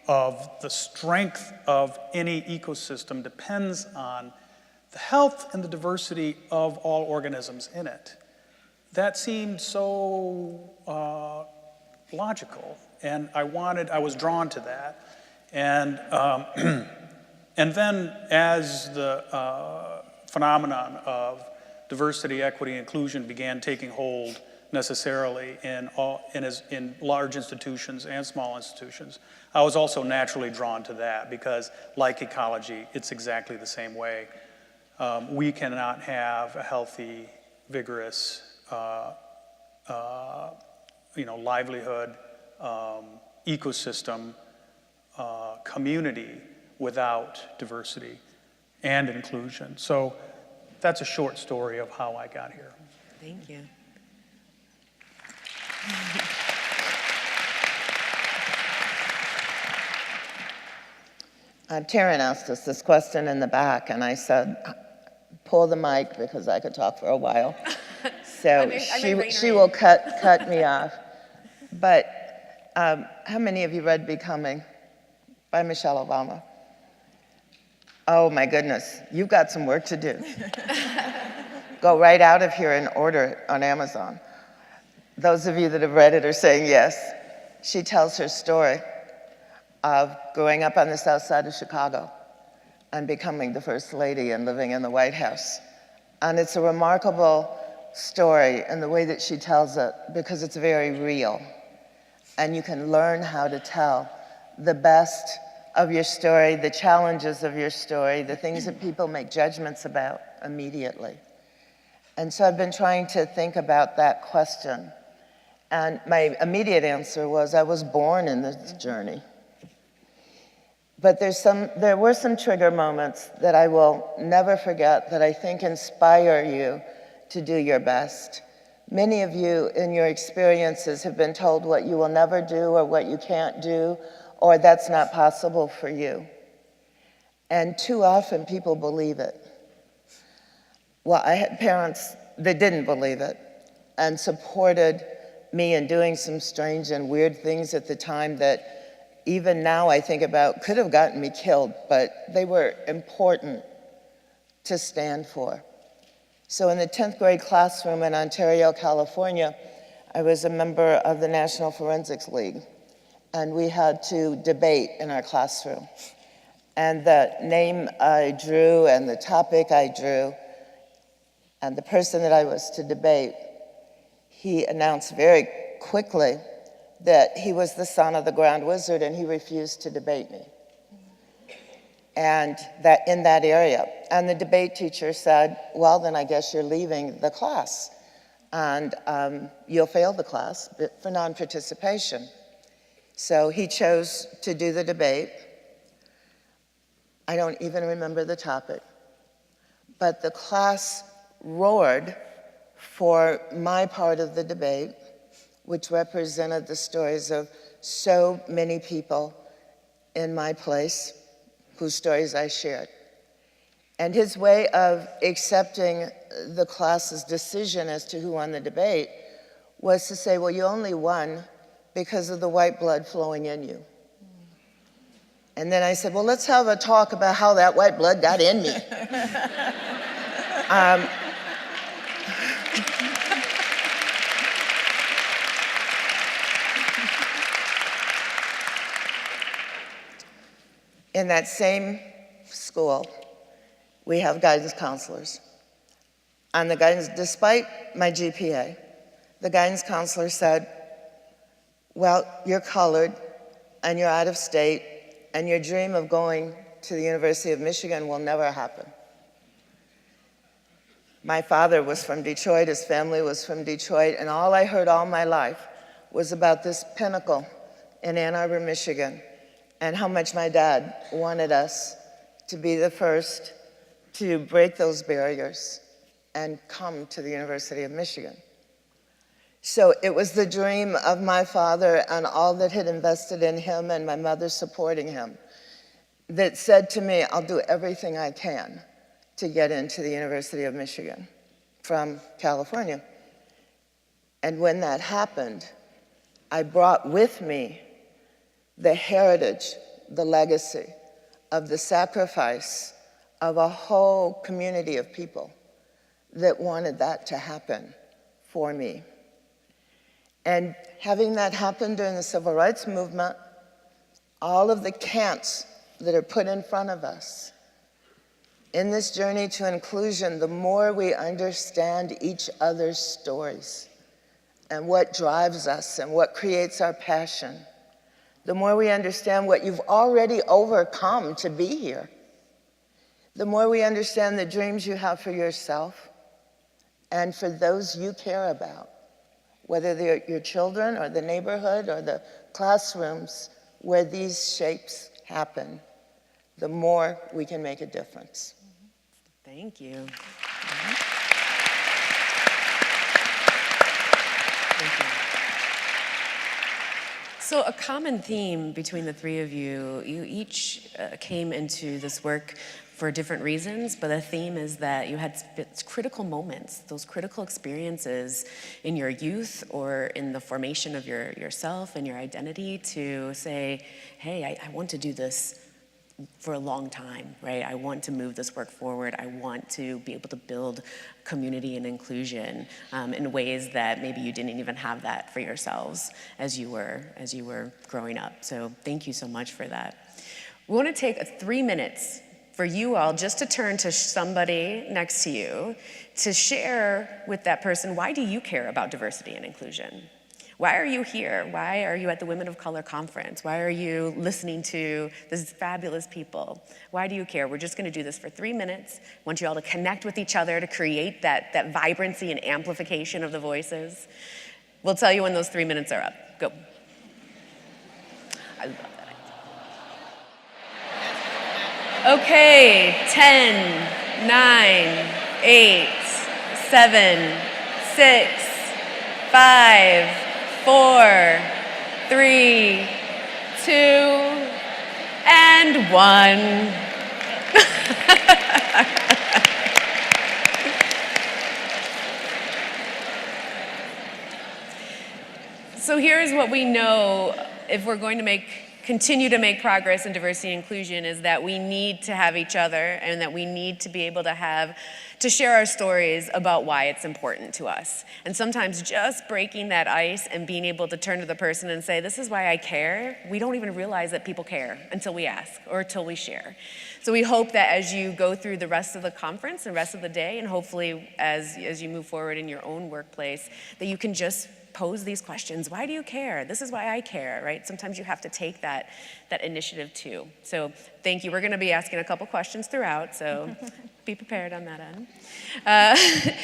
the strength of any ecosystem depends on the health and the diversity of all organisms in it. That seemed so logical, and I was drawn to that. And, and then as the phenomenon of diversity, equity, inclusion began taking hold necessarily in large institutions and small institutions, I was also naturally drawn to that because, like ecology, it's exactly the same way. We cannot have a healthy, vigorous, livelihood, ecosystem, community without diversity and inclusion. So that's a short story of how I got here.
Thank you.
Taryn asked us this question in the back, and I said, pull the mic because I could talk for a while. So she will cut me off. But how many of you read Becoming by Michelle Obama? Oh my goodness, you've got some work to do. Go right out of here and order it on Amazon. Those of you that have read it are saying yes. She tells her story of growing up on the south side of Chicago and becoming the first lady and living in the White House. And it's a remarkable story in the way that she tells it because it's very real. And you can learn how to tell the best of your story, the challenges of your story, the things that people make judgments about immediately. And so I've been trying to think about that question. And my immediate answer was, I was born in this journey. But there were some trigger moments that I will never forget that I think inspire you to do your best. Many of you in your experiences have been told what you will never do or what you can't do or that's not possible for you. And too often people believe it. Well, I had parents that didn't believe it and supported me in doing some strange and weird things at the time that even now I think about could have gotten me killed, but they were important to stand for. So in the 10th grade classroom in Ontario, California, I was a member of the National Forensics League, and we had to debate in our classroom. And the name I drew and the topic I drew and the person that I was to debate, he announced very quickly that he was the son of the Grand Wizard and he refused to debate me. And that in that area. And the debate teacher said, well, then I guess you're leaving the class. And you'll fail the class for non-participation. So he chose to do the debate. I don't even remember the topic. But the class roared for my part of the debate, which represented the stories of so many people in my place, whose stories I shared. And his way of accepting the class's decision as to who won the debate was to say, well, you only won because of the white blood flowing in you. And then I said, well, let's have a talk about how that white blood got in me. In that same school, we have guidance counselors. And the guidance, despite my GPA, the guidance counselor said, well, you're colored and you're out of state and your dream of going to the University of Michigan will never happen. My father was from Detroit, his family was from Detroit, and all I heard all my life was about this pinnacle in Ann Arbor, Michigan, and how much my dad wanted us to be the first to break those barriers and come to the University of Michigan. So it was the dream of my father and all that had invested in him and my mother supporting him that said to me, I'll do everything I can to get into the University of Michigan from California. And when that happened, I brought with me the heritage, the legacy of the sacrifice of a whole community of people that wanted that to happen for me. And having that happen during the Civil Rights Movement, all of the camps that are put in front of us, in this journey to inclusion, the more we understand each other's stories and what drives us and what creates our passion, the more we understand what you've already overcome to be here, the more we understand the dreams you have for yourself and for those you care about, whether they're your children or the neighborhood or the classrooms where these shapes happen, the more we can make a difference.
Thank you. Thank you. So a common theme between the three of you, you each came into this work for different reasons, but the theme is that you had critical moments, those critical experiences in your youth or in the formation of yourself and your identity to say, hey, I want to do this for a long time, right? I want to move this work forward. I want to be able to build community and inclusion in ways that maybe you didn't even have that for yourselves as you were growing up. So thank you so much for that. We want to take 3 minutes for you all just to turn to somebody next to you to share with that person, why do you care about diversity and inclusion? Why are you here? Why are you at the Women of Color Conference? Why are you listening to these fabulous people? Why do you care? We're just gonna do this for 3 minutes. I want you all to connect with each other to create that vibrancy and amplification of the voices. We'll tell you when those 3 minutes are up. Go. I love that. Okay, 10, 9, 8, 7, 6, 5, 4, 3, 2, and 1. So here's what we know if we're going to continue to make progress in diversity and inclusion is that we need to have each other and that we need to be able to share our stories about why it's important to us. And sometimes just breaking that ice and being able to turn to the person and say, this is why I care, we don't even realize that people care until we ask or until we share. So we hope that as you go through the rest of the conference and rest of the day, and hopefully as you move forward in your own workplace, that you can just pose these questions. Why do you care? This is why I care, right? Sometimes you have to take that initiative too. So thank you. We're going to be asking a couple questions throughout, so be prepared on that end.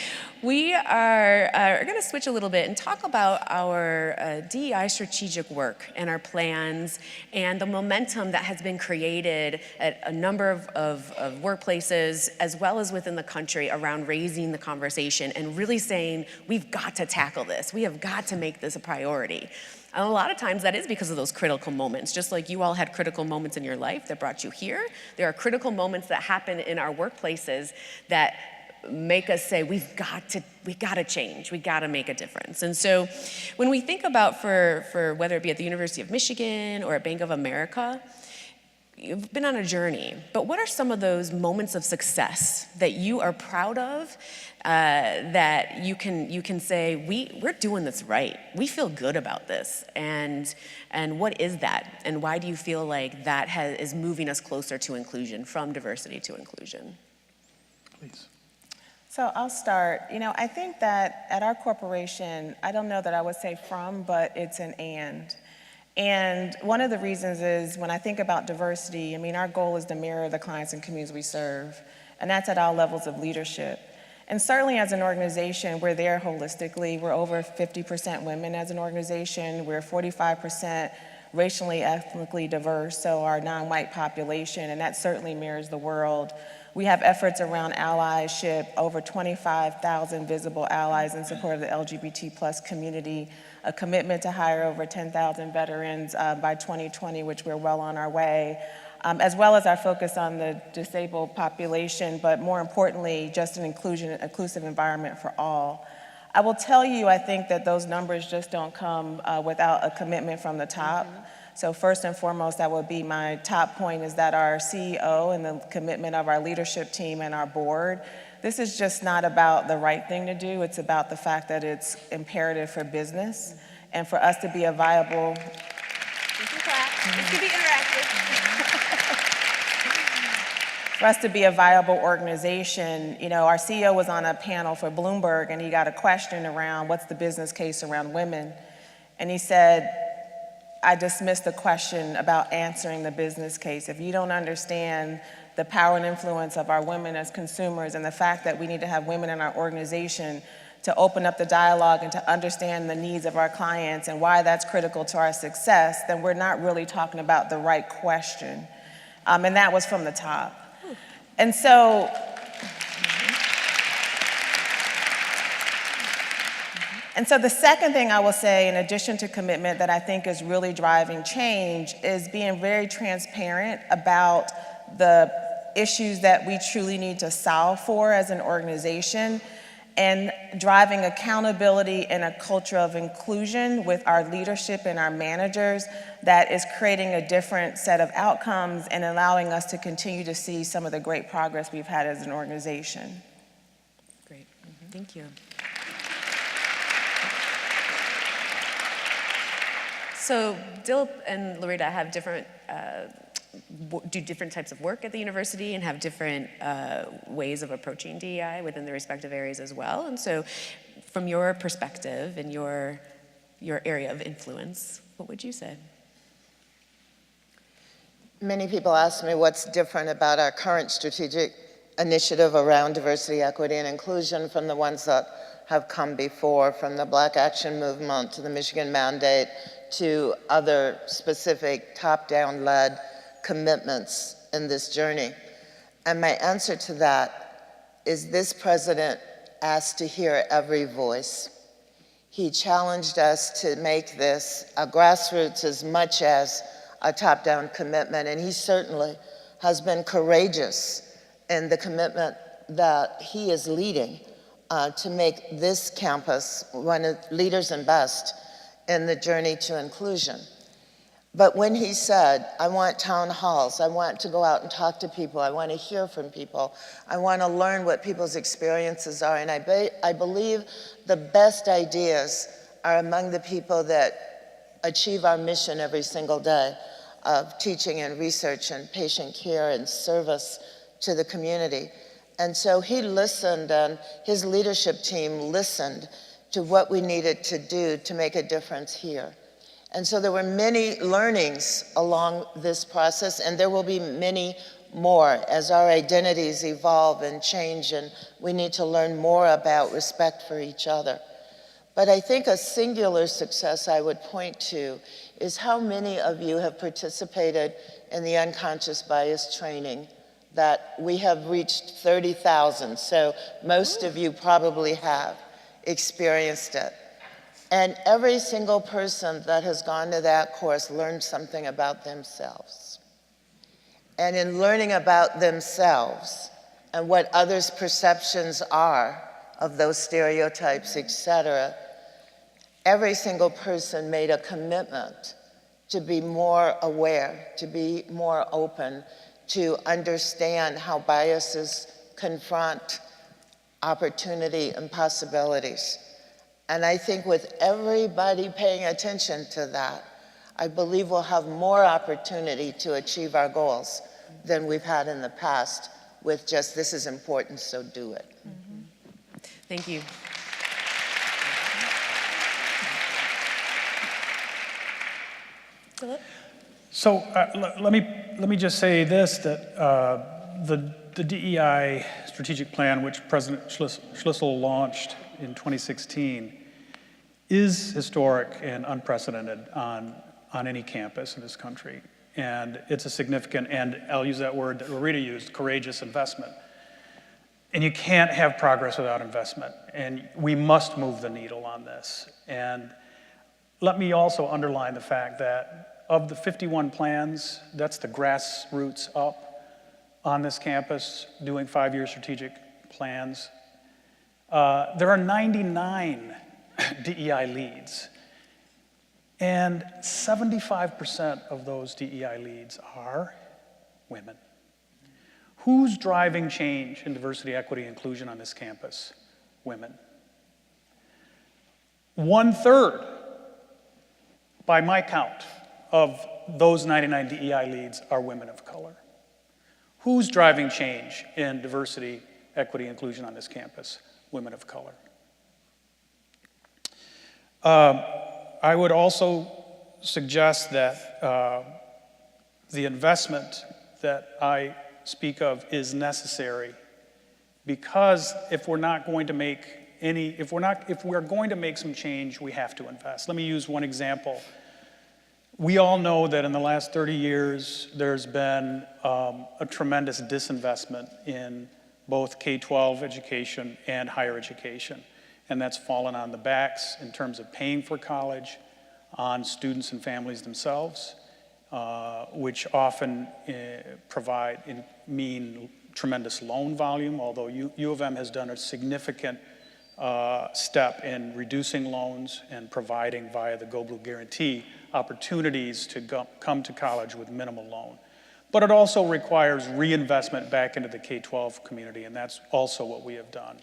We are going to switch a little bit and talk about our DEI strategic work and our plans and the momentum that has been created at a number of workplaces as well as within the country around raising the conversation and really saying, we've got to tackle this. We have got to make this a priority. And a lot of times that is because of those critical moments. Just like you all had critical moments in your life that brought you here, there are critical moments that happen in our workplaces that make us say, we got to change, we got to make a difference. And so when we think about for whether it be at the University of Michigan or at Bank of America, you've been on a journey, but what are some of those moments of success that you are proud of, that you can say, we're doing this right, we feel good about this, and what is that, and why do you feel like that is moving us closer to inclusion, from diversity to inclusion?
Please.
So I'll start. I think that at our corporation, I don't know that I would say but it's an and. And one of the reasons is when I think about diversity, our goal is to mirror the clients and communities we serve, and that's at all levels of leadership. And certainly as an organization, we're there holistically. We're over 50% women as an organization. We're 45% racially, ethnically diverse, so our non-white population, and that certainly mirrors the world. We have efforts around allyship, over 25,000 visible allies in support of the LGBT+ community, a commitment to hire over 10,000 veterans by 2020, which we're well on our way. as well as our focus on the disabled population, but more importantly, just an inclusive environment for all. I will tell you, I think that those numbers just don't come without a commitment from the top. So first and foremost, that would be my top point, is that our CEO and the commitment of our leadership team and our board, this is just not about the right thing to do, it's about the fact that it's imperative for business and for us to be a viable...
This could be interactive.
For us to be a viable organization, you know, our CEO was on a panel for Bloomberg and he got a question around what's the business case around women. And he said, I dismissed the question about answering the business case. If you don't understand the power and influence of our women as consumers and the fact that we need to have women in our organization to open up the dialogue and to understand the needs of our clients and why that's critical to our success, then we're not really talking about the right question. And that was from the top. And so, the second thing I will say, in addition to commitment, that I think is really driving change is being very transparent about the issues that we truly need to solve for as an organization, and driving accountability and a culture of inclusion with our leadership and our managers that is creating a different set of outcomes and allowing us to continue to see some of the great progress we've had as an organization.
Great, thank you. So Dilip and Laurita have different, do different types of work at the university and have different ways of approaching DEI within their respective areas as well. And so from your perspective and your area of influence, what would you say?
Many people ask me what's different about our current strategic initiative around diversity, equity, and inclusion from the ones that have come before, from the Black Action Movement to the Michigan Mandate to other specific top-down led commitments in this journey. And my answer to that is this president asked to hear every voice. He challenged us to make this a grassroots as much as a top-down commitment, and he certainly has been courageous in the commitment that he is leading to make this campus one of leaders and best in the journey to inclusion. But when he said, I want town halls, I want to go out and talk to people, I want to hear from people, I want to learn what people's experiences are, and I believe the best ideas are among the people that achieve our mission every single day of teaching and research and patient care and service to the community. And so he listened, and his leadership team listened to what we needed to do to make a difference here. And so there were many learnings along this process, and there will be many more as our identities evolve and change, and we need to learn more about respect for each other. But I think a singular success I would point to is how many of you have participated in the unconscious bias training that we have reached 30,000, so most of you probably have experienced it. And every single person that has gone to that course learned something about themselves. And in learning about themselves and what others' perceptions are of those stereotypes, etc., every single person made a commitment to be more aware, to be more open, to understand how biases confront opportunity and possibilities. And I think with everybody paying attention to that, I believe we'll have more opportunity to achieve our goals than we've had in the past with just, this is important, so do it.
Thank you. Dilip?
So let me just say this, that the DEI strategic plan, which President Schlissel launched in 2016, is historic and unprecedented on any campus in this country. And it's a significant, and I'll use that word that Laurita used, courageous investment. And you can't have progress without investment. And we must move the needle on this. And let me also underline the fact that of the 51 plans, that's the grassroots up on this campus doing 5-year strategic plans. There are 99 DEI leads, and 75% of those DEI leads are women. Who's driving change in diversity, equity, inclusion on this campus? Women. 1/3, by my count, of those 99 DEI leads are women of color. Who's driving change in diversity, equity, inclusion on this campus? Women of color. I would also suggest that the investment that I speak of is necessary, because if we're going to make some change, we have to invest. Let me use one example. We all know that in the last 30 years, there's been a tremendous disinvestment in both K-12 education and higher education. And that's fallen on the backs in terms of paying for college, on students and families themselves, which often mean tremendous loan volume, although U of M has done a significant step in reducing loans and providing via the Go Blue Guarantee opportunities to come to college with minimal loan. But it also requires reinvestment back into the K-12 community, and that's also what we have done.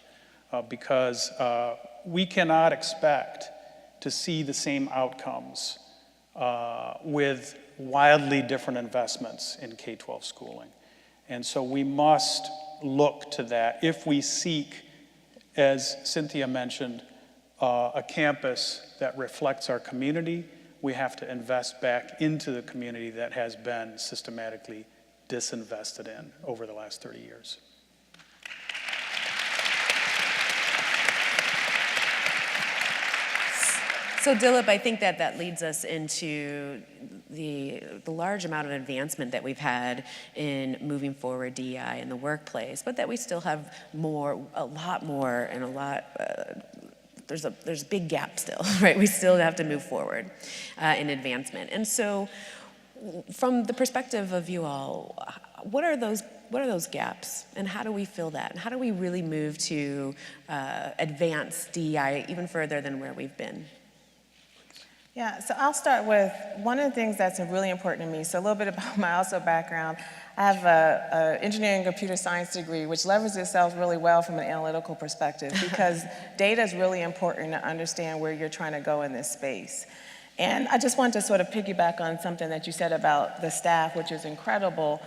Because we cannot expect to see the same outcomes with wildly different investments in K-12 schooling. And so we must look to that if we seek, as Cynthia mentioned, a campus that reflects our community. We have to invest back into the community that has been systematically disinvested in over the last 30 years.
So Dilip, I think that leads us into the large amount of advancement that we've had in moving forward DEI in the workplace, but that we still have a lot more, and there's a big gap still, right? We still have to move forward in advancement. And so from the perspective of you all, what are those gaps, and how do we fill that? And how do we really move to advance DEI even further than where we've been?
Yeah, so I'll start with one of the things that's really important to me. So a little bit about my also background. I have an engineering and computer science degree, which leverages itself really well from an analytical perspective, because data is really important to understand where you're trying to go in this space. And I just want to sort of piggyback on something that you said about the staff, which is incredible.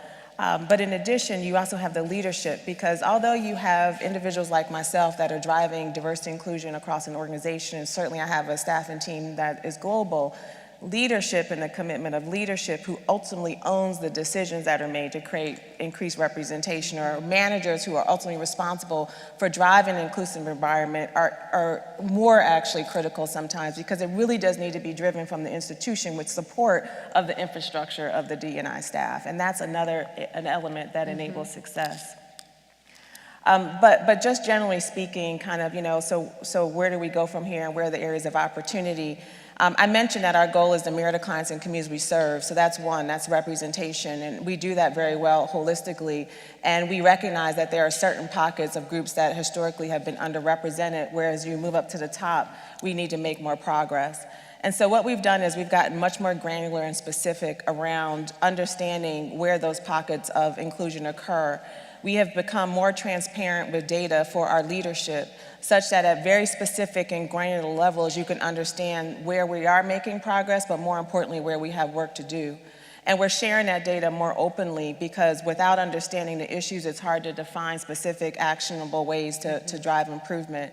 But in addition, you also have the leadership, because although you have individuals like myself that are driving diversity inclusion across an organization, and certainly I have a staff and team that is global, leadership and the commitment of leadership who ultimately owns the decisions that are made to create increased representation, or managers who are ultimately responsible for driving an inclusive environment are more actually critical sometimes, because it really does need to be driven from the institution with support of the infrastructure of the D&I staff. And that's an element that enables success. But just generally speaking, kind of, so where do we go from here, and where are the areas of opportunity? I mentioned that our goal is to mirror the clients and communities we serve. So that's one, that's representation. And we do that very well holistically. And we recognize that there are certain pockets of groups that historically have been underrepresented, whereas you move up to the top, we need to make more progress. And so what we've done is we've gotten much more granular and specific around understanding where those pockets of inclusion occur. We have become more transparent with data for our leadership, such that at very specific and granular levels, you can understand where we are making progress, but more importantly, where we have work to do. And we're sharing that data more openly, because without understanding the issues, it's hard to define specific actionable ways to drive improvement.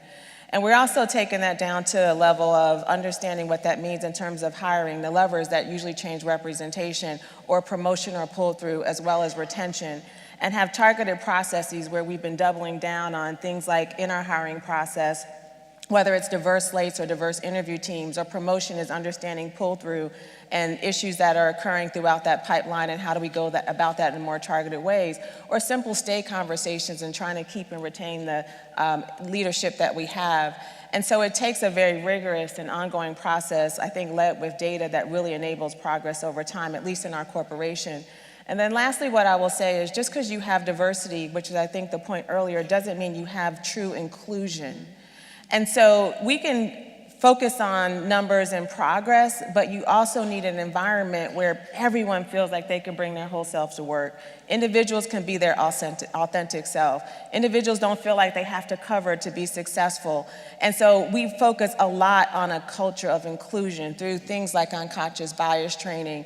And we're also taking that down to a level of understanding what that means in terms of hiring, the levers that usually change representation or promotion or pull through, as well as retention, and have targeted processes where we've been doubling down on things like in our hiring process, whether it's diverse slates or diverse interview teams, or promotion is understanding pull-through and issues that are occurring throughout that pipeline and how do we go about that in more targeted ways, or simple stay conversations and trying to keep and retain the leadership that we have. And so it takes a very rigorous and ongoing process, I think led with data, that really enables progress over time, at least in our corporation. And then lastly, what I will say is just because you have diversity, which is I think the point earlier, doesn't mean you have true inclusion. And so we can focus on numbers and progress, but you also need an environment where everyone feels like they can bring their whole self to work. Individuals can be their authentic self. Individuals don't feel like they have to cover to be successful. And so we focus a lot on a culture of inclusion through things like unconscious bias training,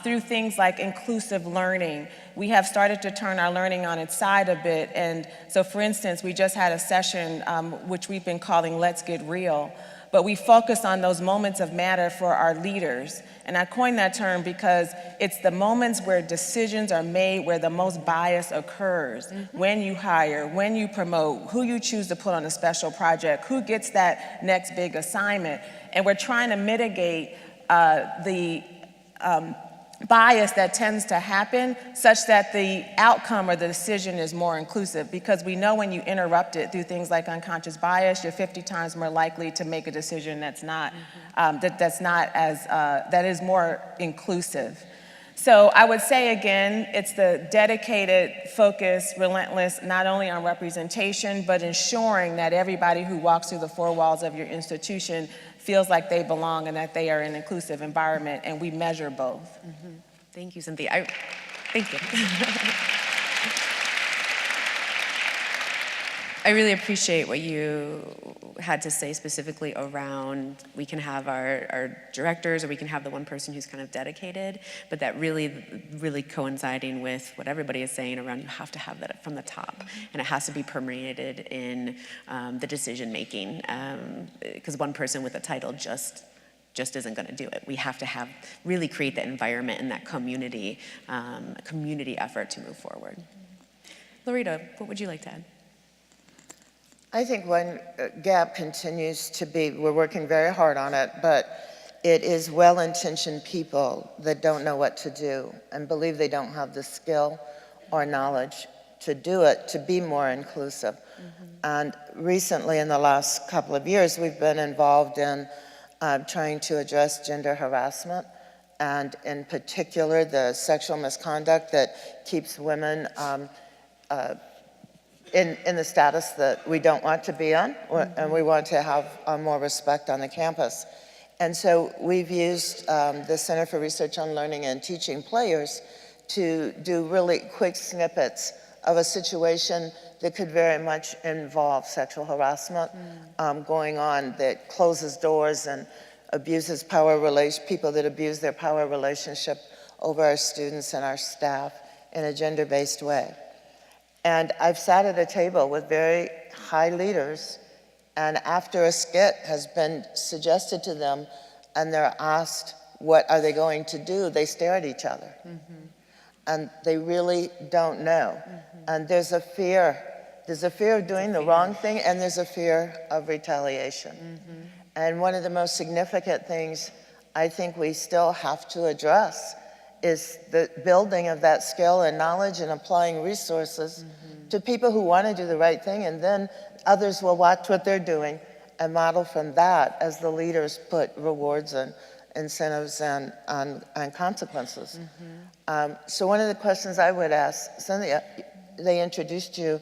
through things like inclusive learning. We have started to turn our learning on its side a bit. And so for instance, we just had a session which we've been calling Let's Get Real. But we focus on those moments of matter for our leaders. And I coined that term because it's the moments where decisions are made where the most bias occurs. When you hire, when you promote, who you choose to put on a special project, who gets that next big assignment. And we're trying to mitigate the bias that tends to happen such that the outcome or the decision is more inclusive, because we know when you interrupt it through things like unconscious bias, you're 50 times more likely to make a decision that's not, that is more inclusive. So I would say again, it's the dedicated, focused, relentless, not only on representation, but ensuring that everybody who walks through the four walls of your institution feels like they belong and that they are in an inclusive environment, and we measure both.
Thank you, Cynthia. Thank you. I really appreciate what you had to say specifically around we can have our directors, or we can have the one person who's kind of dedicated, but that really coinciding with what everybody is saying around you have to have that from the top, and it has to be permeated in the decision making, because one person with a title just isn't going to do it. We have to really create that environment and that community effort to move forward. Laurita, what would you like to add?
I think one gap continues to be, we're working very hard on it, but it is well-intentioned people that don't know what to do and believe they don't have the skill or knowledge to do it, to be more inclusive. And recently, in the last couple of years, we've been involved in trying to address gender harassment, and in particular, the sexual misconduct that keeps women in the status that we don't want to be on, and we want to have more respect on the campus. And so we've used the Center for Research on Learning and Teaching players to do really quick snippets of a situation that could very much involve sexual harassment going on, that closes doors and abuses people that abuse their power relationship over our students and our staff in a gender-based way. And I've sat at a table with very high leaders, and after a skit has been suggested to them and they're asked what are they going to do, they stare at each other. And they really don't know. And there's a fear of doing the wrong thing, and there's a fear of retaliation. And one of the most significant things I think we still have to address is the building of that skill and knowledge and applying resources to people who want to do the right thing, and then others will watch what they're doing and model from that as the leaders put rewards and incentives and consequences. So one of the questions I would ask Cynthia, they introduced you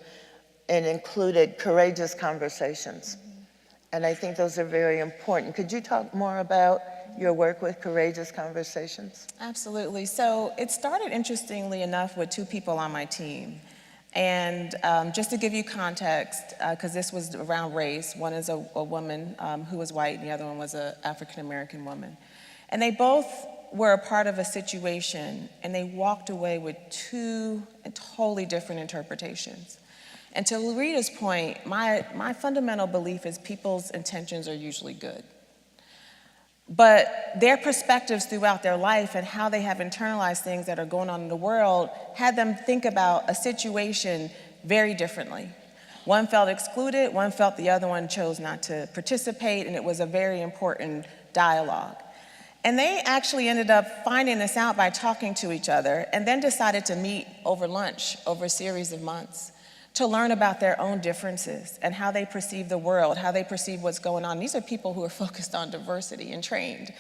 and included courageous conversations. And I think those are very important. Could you talk more about your work with courageous conversations?
Absolutely. So it started, interestingly enough, with two people on my team. And just to give you context, because this was around race, one is a woman who was white, and the other one was an African-American woman. And they both were a part of a situation, and they walked away with two totally different interpretations. And to Laurita's point, my fundamental belief is people's intentions are usually good. But their perspectives throughout their life and how they have internalized things that are going on in the world had them think about a situation very differently. One felt excluded, one felt the other one chose not to participate, and it was a very important dialogue. And they actually ended up finding this out by talking to each other, and then decided to meet over lunch over a series of months to learn about their own differences and how they perceive the world, how they perceive what's going on. These are people who are focused on diversity and trained.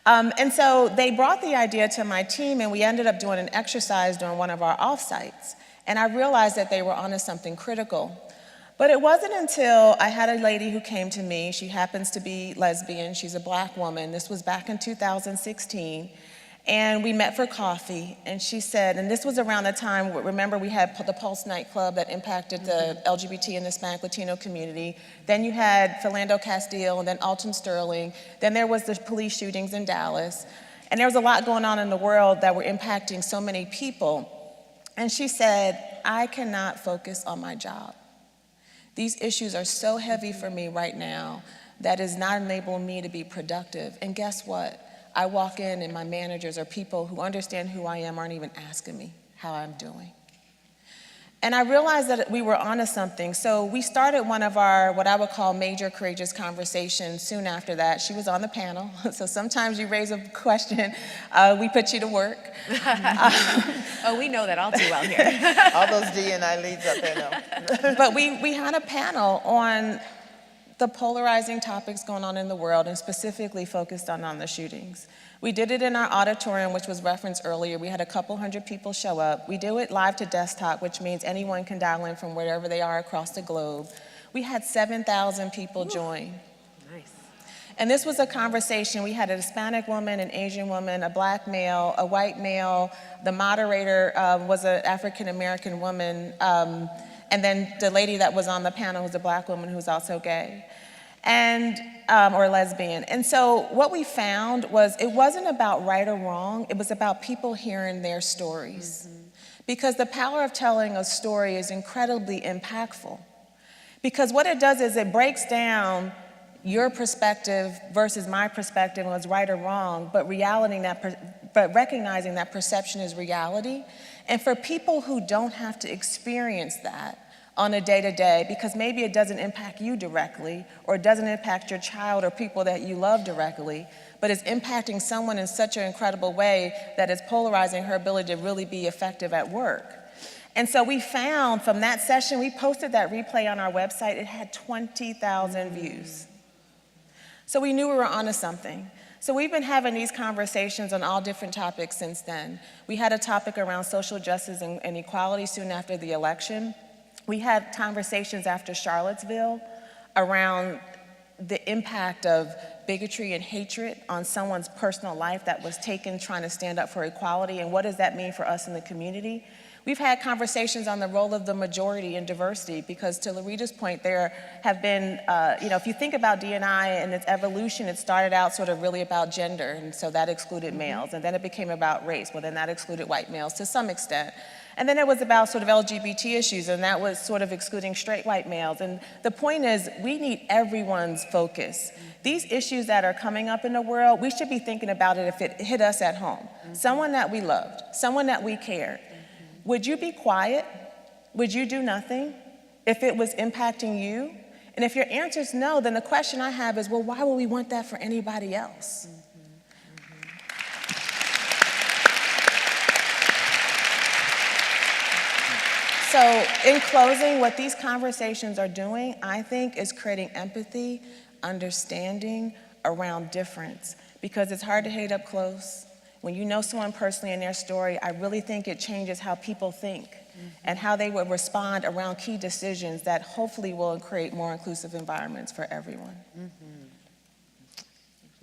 And so they brought the idea to my team, and we ended up doing an exercise during one of our offsites. And I realized that they were onto something critical. But it wasn't until I had a lady who came to me. She happens to be lesbian. She's a Black woman. This was back in 2016. And we met for coffee, and she said, and this was around the time, remember we had the Pulse nightclub that impacted the LGBT and Hispanic Latino community. Then you had Philando Castile, and then Alton Sterling. Then there was the police shootings in Dallas. And there was a lot going on in the world that were impacting so many people. And she said, I cannot focus on my job. These issues are so heavy for me right now that is not enabling me to be productive. And guess what? I walk in and my managers or people who understand who I am aren't even asking me how I'm doing. And I realized that we were onto something. So we started one of our, what I would call major courageous conversations soon after that. She was on the panel. So sometimes you raise a question, we put you to work.
Oh, we know that all too well here.
All those D&I leads up there know.
But we had a panel on the polarizing topics going on in the world, and specifically focused on the shootings. We did it in our auditorium, which was referenced earlier. We had a couple hundred people show up. We do it live to desktop, which means anyone can dial in from wherever they are across the globe. We had 7,000 people join.
Nice.
And this was a conversation. We had a Hispanic woman, an Asian woman, a Black male, a white male. The moderator was an African-American woman. And then the lady that was on the panel was a Black woman who was also gay, and or lesbian. And so what we found was it wasn't about right or wrong, it was about people hearing their stories. Mm-hmm. Because the power of telling a story is incredibly impactful. Because what it does is it breaks down your perspective versus my perspective and what's right or wrong, but recognizing that perception is reality. And for people who don't have to experience that on a day-to-day, because maybe it doesn't impact you directly, or it doesn't impact your child or people that you love directly, but it's impacting someone in such an incredible way that it's polarizing her ability to really be effective at work. And so we found from that session, we posted that replay on our website, it had 20,000 views. So we knew we were onto something. So we've been having these conversations on all different topics since then. We had a topic around social justice and equality soon after the election. We had conversations after Charlottesville around the impact of bigotry and hatred on someone's personal life that was taken trying to stand up for equality, and what does that mean for us in the community? We've had conversations on the role of the majority in diversity, because to Laurita's point, there have been, if you think about D&I and its evolution, it started out sort of really about gender, and so that excluded males, and then it became about race, well then that excluded white males to some extent. And then it was about sort of LGBT issues, and that was sort of excluding straight white males. And the point is, we need everyone's focus. These issues that are coming up in the world, we should be thinking about it if it hit us at home. Someone that we loved, someone that we cared. Would you be quiet? Would you do nothing if it was impacting you? And if your answer is no, then the question I have is, well, why would we want that for anybody else? So in closing, what these conversations are doing, I think, is creating empathy, understanding around difference, because it's hard to hate up close. When you know someone personally and their story, I really think it changes how people think and how they would respond around key decisions that hopefully will create more inclusive environments for everyone.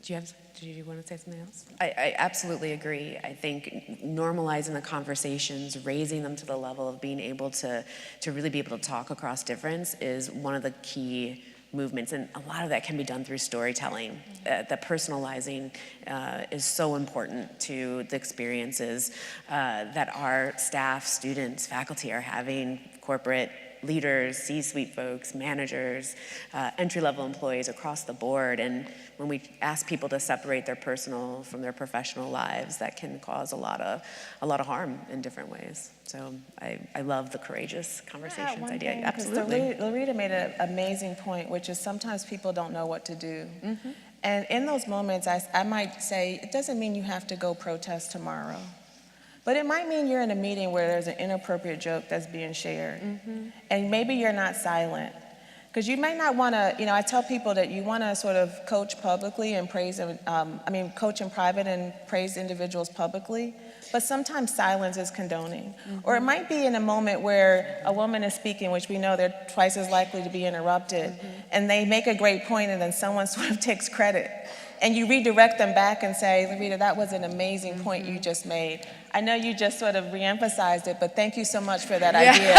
Did you want to say something else? I absolutely agree. I think normalizing the conversations, raising them to the level of being able to really be able to talk across difference is one of the key movements, and a lot of that can be done through storytelling. The personalizing is so important to the experiences that our staff, students, faculty are having, corporate leaders, C-suite folks, managers, entry-level employees across the board. And when we ask people to separate their personal from their professional lives, that can cause a lot of harm in different ways. So I love the courageous conversations idea. Absolutely.
Laurita made an amazing point, which is sometimes people don't know what to do. And in those moments, I might say, it doesn't mean you have to go protest tomorrow. But it might mean you're in a meeting where there's an inappropriate joke that's being shared. And maybe you're not silent. Because you might not want to, I tell people that you want to sort of coach publicly and praise, coach in private and praise individuals publicly. But sometimes silence is condoning. Or it might be in a moment where a woman is speaking, which we know they're twice as likely to be interrupted, and they make a great point and then someone sort of takes credit. And you redirect them back and say, Laurita, that was an amazing point you just made. I know you just sort of reemphasized it, but thank you so much for that idea.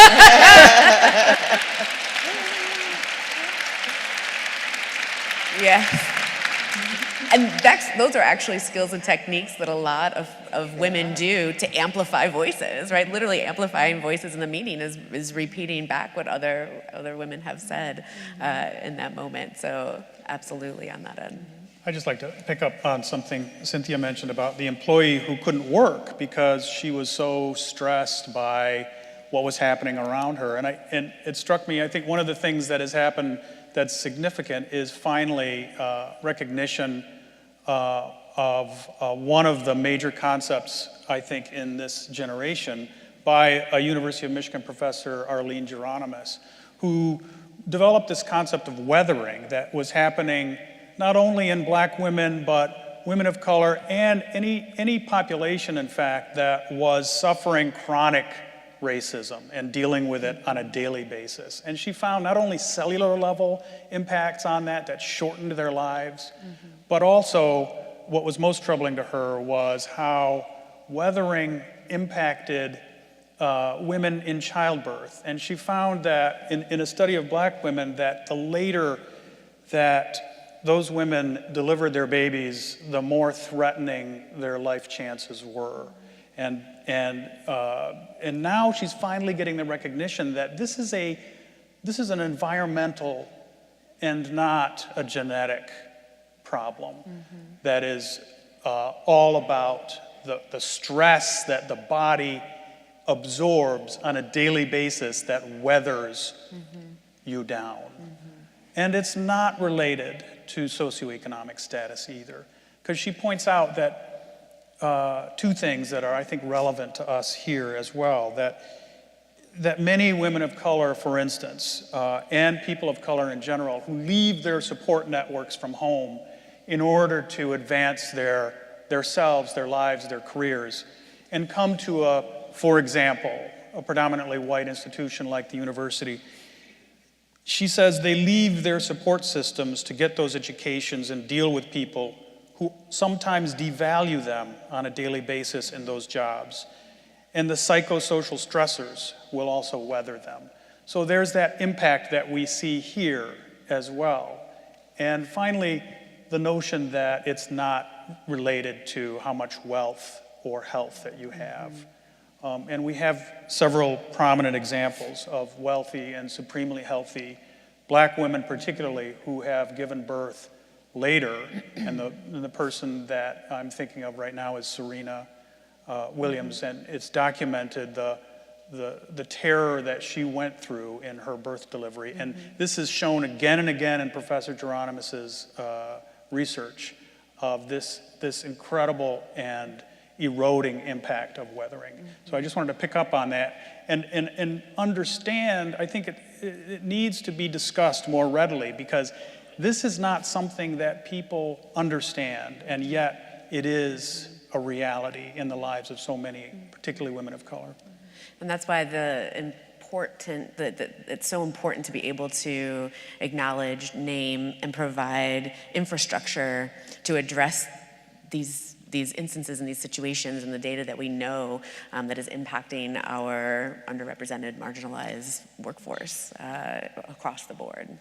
Yeah. And those are actually skills and techniques that a lot of women do to amplify voices, right? Literally amplifying voices in the meeting is repeating back what other women have said in that moment. So absolutely on that end.
I'd just like to pick up on something Cynthia mentioned about the employee who couldn't work because she was so stressed by what was happening around her. And it struck me, I think one of the things that has happened that's significant is finally recognition of one of the major concepts, I think, in this generation by a University of Michigan professor, Arlene Geronimus, who developed this concept of weathering that was happening not only in black women, but women of color and any population, in fact, that was suffering chronic racism and dealing with it on a daily basis. And she found not only cellular level impacts on that shortened their lives, but also what was most troubling to her was how weathering impacted women in childbirth. And she found that in a study of black women that the later that those women delivered their babies, the more threatening their life chances were. And now she's finally getting the recognition that this is an environmental and not a genetic problem that is all about the stress that the body absorbs on a daily basis that weathers you down. And it's not related to socioeconomic status either, because she points out that two things that are, I think, relevant to us here as well, that many women of color, for instance, and people of color in general, who leave their support networks from home in order to advance theirselves, their lives, their careers, and come to for example, a predominantly white institution like the university. She says they leave their support systems to get those educations and deal with people who sometimes devalue them on a daily basis in those jobs. And the psychosocial stressors will also weather them. So there's that impact that we see here as well. And finally, the notion that it's not related to how much wealth or health that you have. And we have several prominent examples of wealthy and supremely healthy black women particularly who have given birth later, and the person that I'm thinking of right now is Serena Williams, and it's documented the terror that she went through in her birth delivery. And this is shown again and again in Professor Geronimus's research of this incredible and eroding impact of weathering. So I just wanted to pick up on that and understand, I think it needs to be discussed more readily, because this is not something that people understand, and yet it is a reality in the lives of so many, particularly women of color.
And that's why it's so important to be able to acknowledge, name, and provide infrastructure to address these instances and these situations and the data that we know that is impacting our underrepresented, marginalized workforce across the board.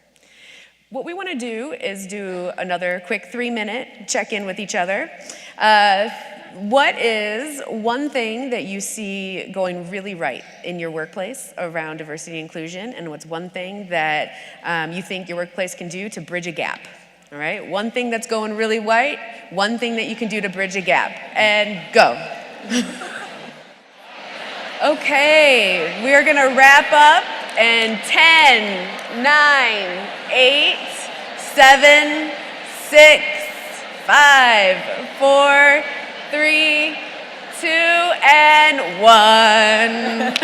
What we want to do is do another quick 3-minute check-in with each other. What is one thing that you see going really right in your workplace around diversity and inclusion, and what's one thing that you think your workplace can do to bridge a gap? All right, one thing that's going really right, one thing that you can do to bridge a gap, and go. Okay, we're gonna wrap up in 10, 9, 8, 7, 6, 5, 4, 3, 2, and 1.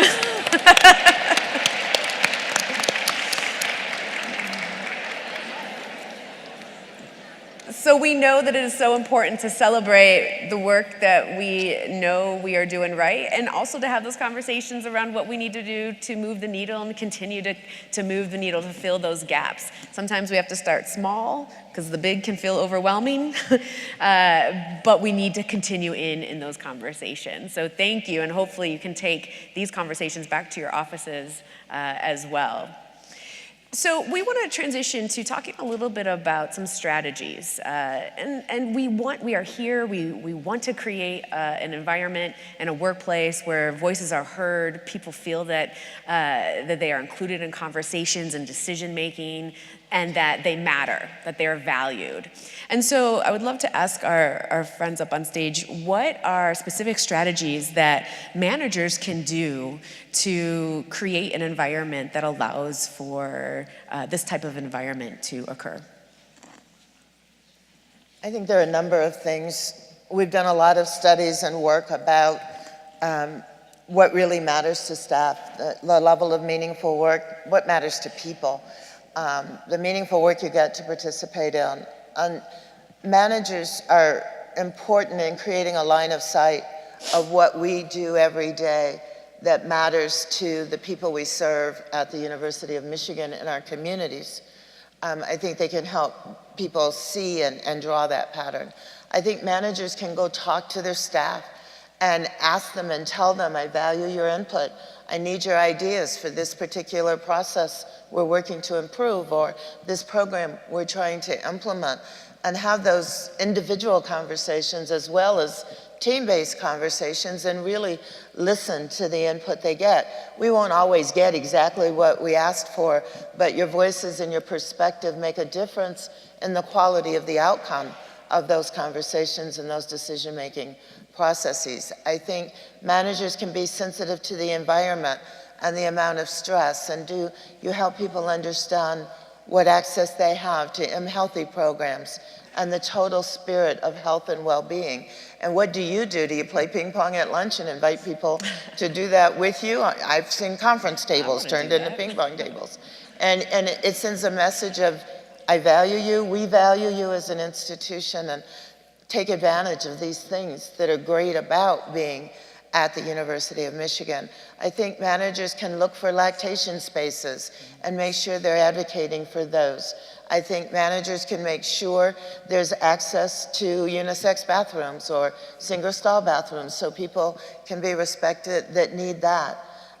So we know that it is so important to celebrate the work that we know we are doing right, and also to have those conversations around what we need to do to move the needle and continue to move the needle to fill those gaps. Sometimes we have to start small because the big can feel overwhelming, but we need to continue in those conversations. So thank you, and hopefully you can take these conversations back to your offices as well. So we want to transition to talking a little bit about some strategies, and we are here. We want to create an environment and a workplace where voices are heard. People feel that that they are included in conversations and decision making, and that they matter, that they are valued. And so I would love to ask our friends up on stage, what are specific strategies that managers can do to create an environment that allows for this type of environment to occur?
I think there are a number of things. We've done a lot of studies and work about what really matters to staff, the level of meaningful work, what matters to people. The meaningful work you get to participate in. Managers are important in creating a line of sight of what we do every day that matters to the people we serve at the University of Michigan and our communities. I think they can help people see and draw that pattern. I think managers can go talk to their staff and ask them and tell them, I value your input. I need your ideas for this particular process we're working to improve, or this program we're trying to implement, and have those individual conversations as well as team-based conversations, and really listen to the input they get. We won't always get exactly what we asked for, but your voices and your perspective make a difference in the quality of the outcome of those conversations and those decision-making processes. I think managers can be sensitive to the environment and the amount of stress, and do you help people understand what access they have to healthy programs and the total spirit of health and well-being. And what do? Do you play ping pong at lunch and invite people to do that with you? I've seen conference tables turned into ping pong tables. And it sends a message of, I value you, we value you as an institution, and take advantage of these things that are great about being at the University of Michigan. I think managers can look for lactation spaces and make sure they're advocating for those. I think managers can make sure there's access to unisex bathrooms or single-stall bathrooms so people can be respected that need that.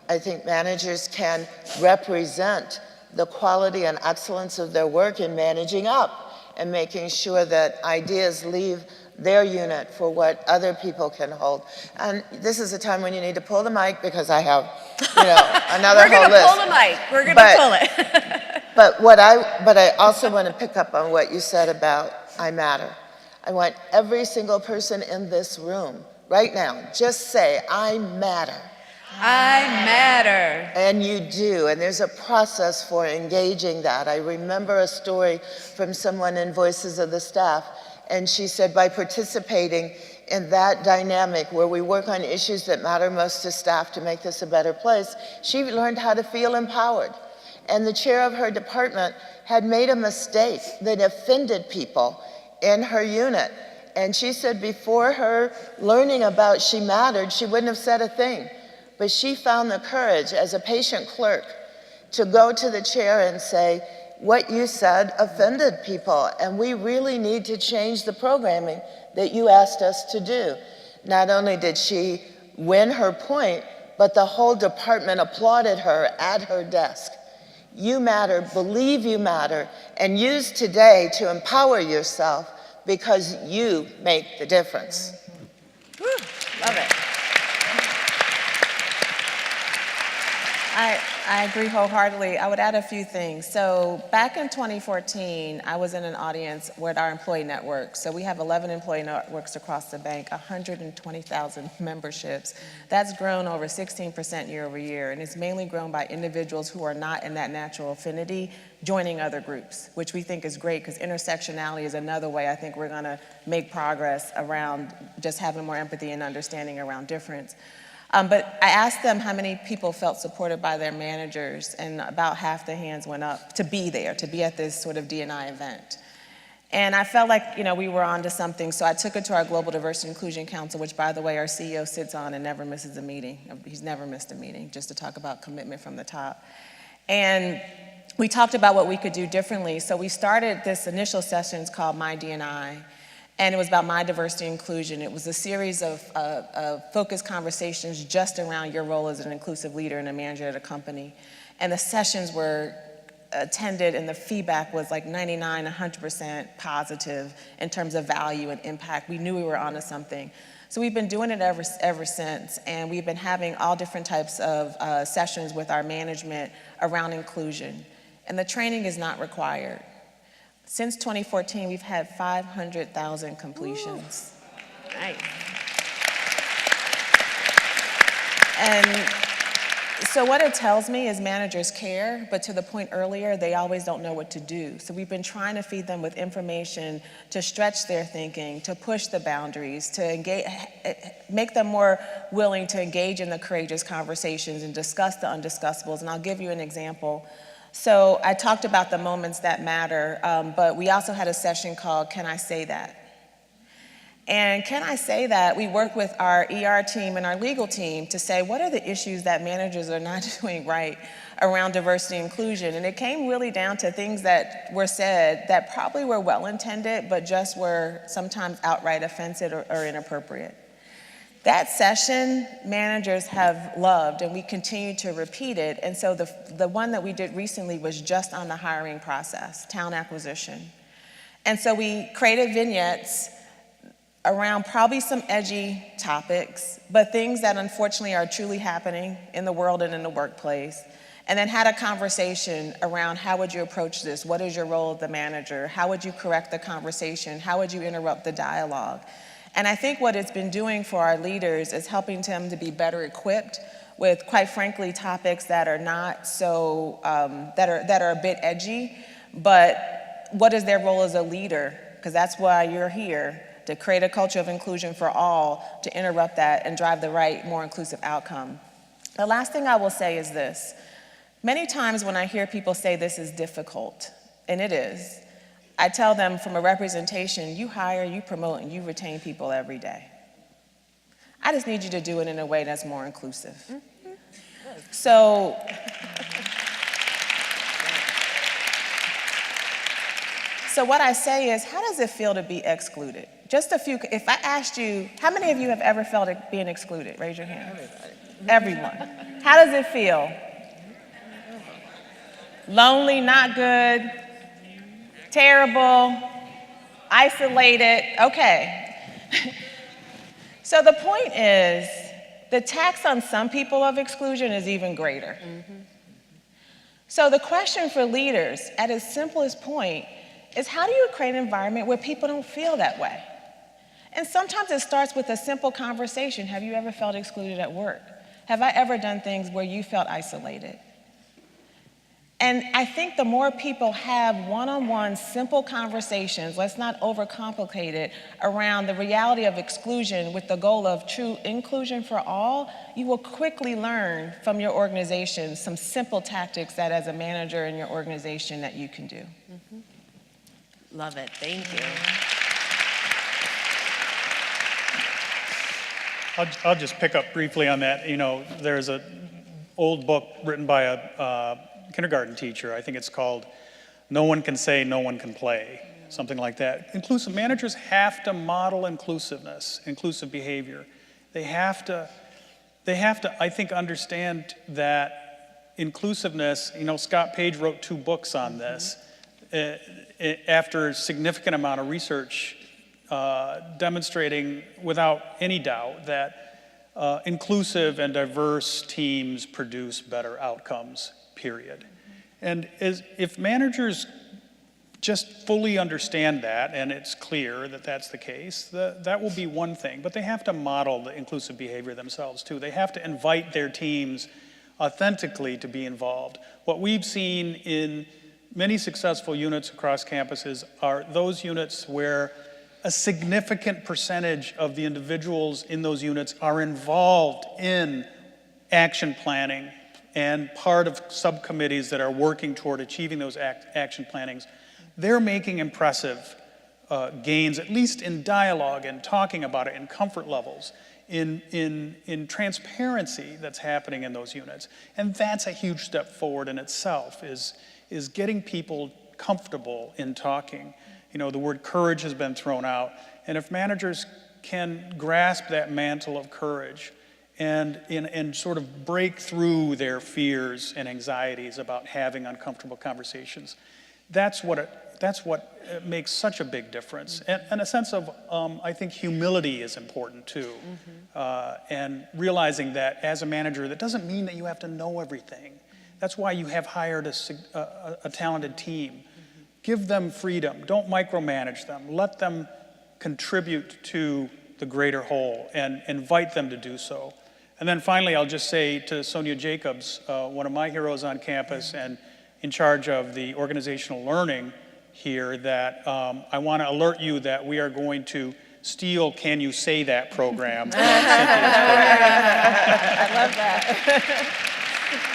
I think managers can represent the quality and excellence of their work in managing up and making sure that ideas leave their unit for what other people can hold. And this is a time when you need to pull the mic, because I have, another whole list.
We're gonna pull the mic. We're gonna pull it.
But I also want to pick up on what you said about I matter. I want every single person in this room right now, just say, I matter.
I matter.
And you do, and there's a process for engaging that. I remember a story from someone in Voices of the Staff, and she said, by participating in that dynamic where we work on issues that matter most to staff to make this a better place, she learned how to feel empowered. And the chair of her department had made a mistake that offended people in her unit. And she said before her learning about she mattered, she wouldn't have said a thing. But she found the courage as a patient clerk to go to the chair and say, what you said offended people, and we really need to change the programming that you asked us to do. Not only did she win her point, but the whole department applauded her at her desk. You matter, believe you matter, and use today to empower yourself, because you make the difference.
Woo, love it. I agree wholeheartedly. I would add a few things. So back in 2014, I was in an audience with our employee network. So we have 11 employee networks across the bank, 120,000 memberships. That's grown over 16% year over year, and it's mainly grown by individuals who are not in that natural affinity joining other groups, which we think is great because intersectionality is another way I think we're gonna make progress around just having more empathy and understanding around difference. But I asked them how many people felt supported by their managers, and about half the hands went up to be there, to be at this sort of D&I event. And I felt like, we were onto something, so I took it to our Global Diversity and Inclusion Council, which, by the way, our CEO sits on and never misses a meeting. He's never missed a meeting, just to talk about commitment from the top. And we talked about what we could do differently. So we started this initial sessions called My D&I. And it was about my diversity and inclusion. It was a series of focused conversations just around your role as an inclusive leader and a manager at a company. And the sessions were attended and the feedback was like 99, 100% positive in terms of value and impact. We knew we were onto something. So we've been doing it ever since, and we've been having all different types of sessions with our management around inclusion. And the training is not required. Since 2014, we've had 500,000 completions. Nice. And so what it tells me is managers care, but to the point earlier, they always don't know what to do. So we've been trying to feed them with information to stretch their thinking, to push the boundaries, to engage, make them more willing to engage in the courageous conversations and discuss the undiscussables. And I'll give you an example. So I talked about the moments that matter, but we also had a session called Can I Say That? And Can I Say That? We work with our ER team and our legal team to say, what are the issues that managers are not doing right around diversity and inclusion? And it came really down to things that were said that probably were well-intended, but just were sometimes outright offensive or inappropriate. That session, managers have loved, and we continue to repeat it. And so the one that we did recently was just on the hiring process, talent acquisition. And so we created vignettes around probably some edgy topics, but things that unfortunately are truly happening in the world and in the workplace. And then had a conversation around how would you approach this? What is your role as the manager? How would you correct the conversation? How would you interrupt the dialogue? And I think what it's been doing for our leaders is helping them to be better equipped with, quite frankly, topics that are not so, that are a bit edgy, but what is their role as a leader? Because that's why you're here, to create a culture of inclusion for all, to interrupt that and drive the right, more inclusive outcome. The last thing I will say is this. Many times when I hear people say this is difficult, and it is, I tell them from a representation, you hire, you promote, and you retain people every day. I just need you to do it in a way that's more inclusive. So what I say is, how does it feel to be excluded? Just a few, if I asked you, how many of you have ever felt being excluded? Raise your hand. Everyone. How does it feel? Lonely, not good. Terrible, isolated, okay. So the point is, the tax on some people of exclusion is even greater. So the question for leaders, at its simplest point, is how do you create an environment where people don't feel that way? And sometimes it starts with a simple conversation. Have you ever felt excluded at work? Have I ever done things where you felt isolated? And I think the more people have one-on-one simple conversations, let's not overcomplicate it, around the reality of exclusion with the goal of true inclusion for all, you will quickly learn from your organization some simple tactics that as a manager in your organization that you can do.
Love it, thank you.
I'll just pick up briefly on that. There's an old book written by a kindergarten teacher. I think it's called No One Can Say, No One Can Play, something like that. Inclusive managers have to model inclusiveness, inclusive behavior. They have to, I think, understand that inclusiveness, Scott Page wrote 2 books on this after a significant amount of research demonstrating without any doubt that inclusive and diverse teams produce better outcomes, period. And if managers just fully understand that, and it's clear that that's the case, that will be one thing. But they have to model the inclusive behavior themselves, too. They have to invite their teams authentically to be involved. What we've seen in many successful units across campuses are those units where a significant percentage of the individuals in those units are involved in action planning and part of subcommittees that are working toward achieving those action plannings. They're making impressive gains, at least in dialogue and talking about it, in comfort levels, in transparency that's happening in those units. And that's a huge step forward in itself, is getting people comfortable in talking. You know, the word courage has been thrown out, and if managers can grasp that mantle of courage and sort of break through their fears and anxieties about having uncomfortable conversations, that's what makes such a big difference. And a sense of, I think, humility is important too. And realizing that as a manager, that doesn't mean that you have to know everything. That's why you have hired a talented team. Give them freedom. Don't micromanage them. Let them contribute to the greater whole and invite them to do so. And then finally, I'll just say to Sonia Jacobs, one of my heroes on campus and in charge of the organizational learning here, that I want to alert you that we are going to steal Can You Say That program from Cynthia's program.
I love that.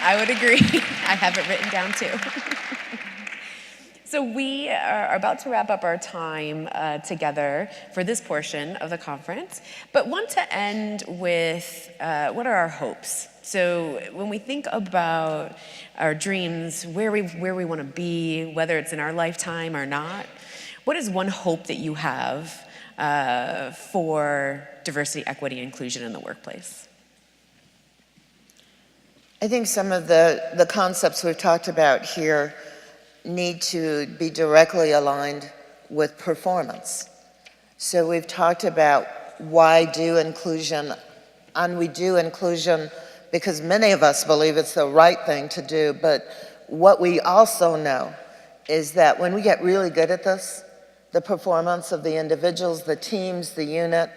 I would agree. I have it written down too. So we are about to wrap up our time together for this portion of the conference, but want to end with what are our hopes? So when we think about our dreams, where we want to be, whether it's in our lifetime or not, what is one hope that you have for diversity, equity, inclusion in the workplace?
I think some of the concepts we've talked about here need to be directly aligned with performance. So we've talked about why do inclusion, and we do inclusion because many of us believe it's the right thing to do, but what we also know is that when we get really good at this, the performance of the individuals, the teams, the unit,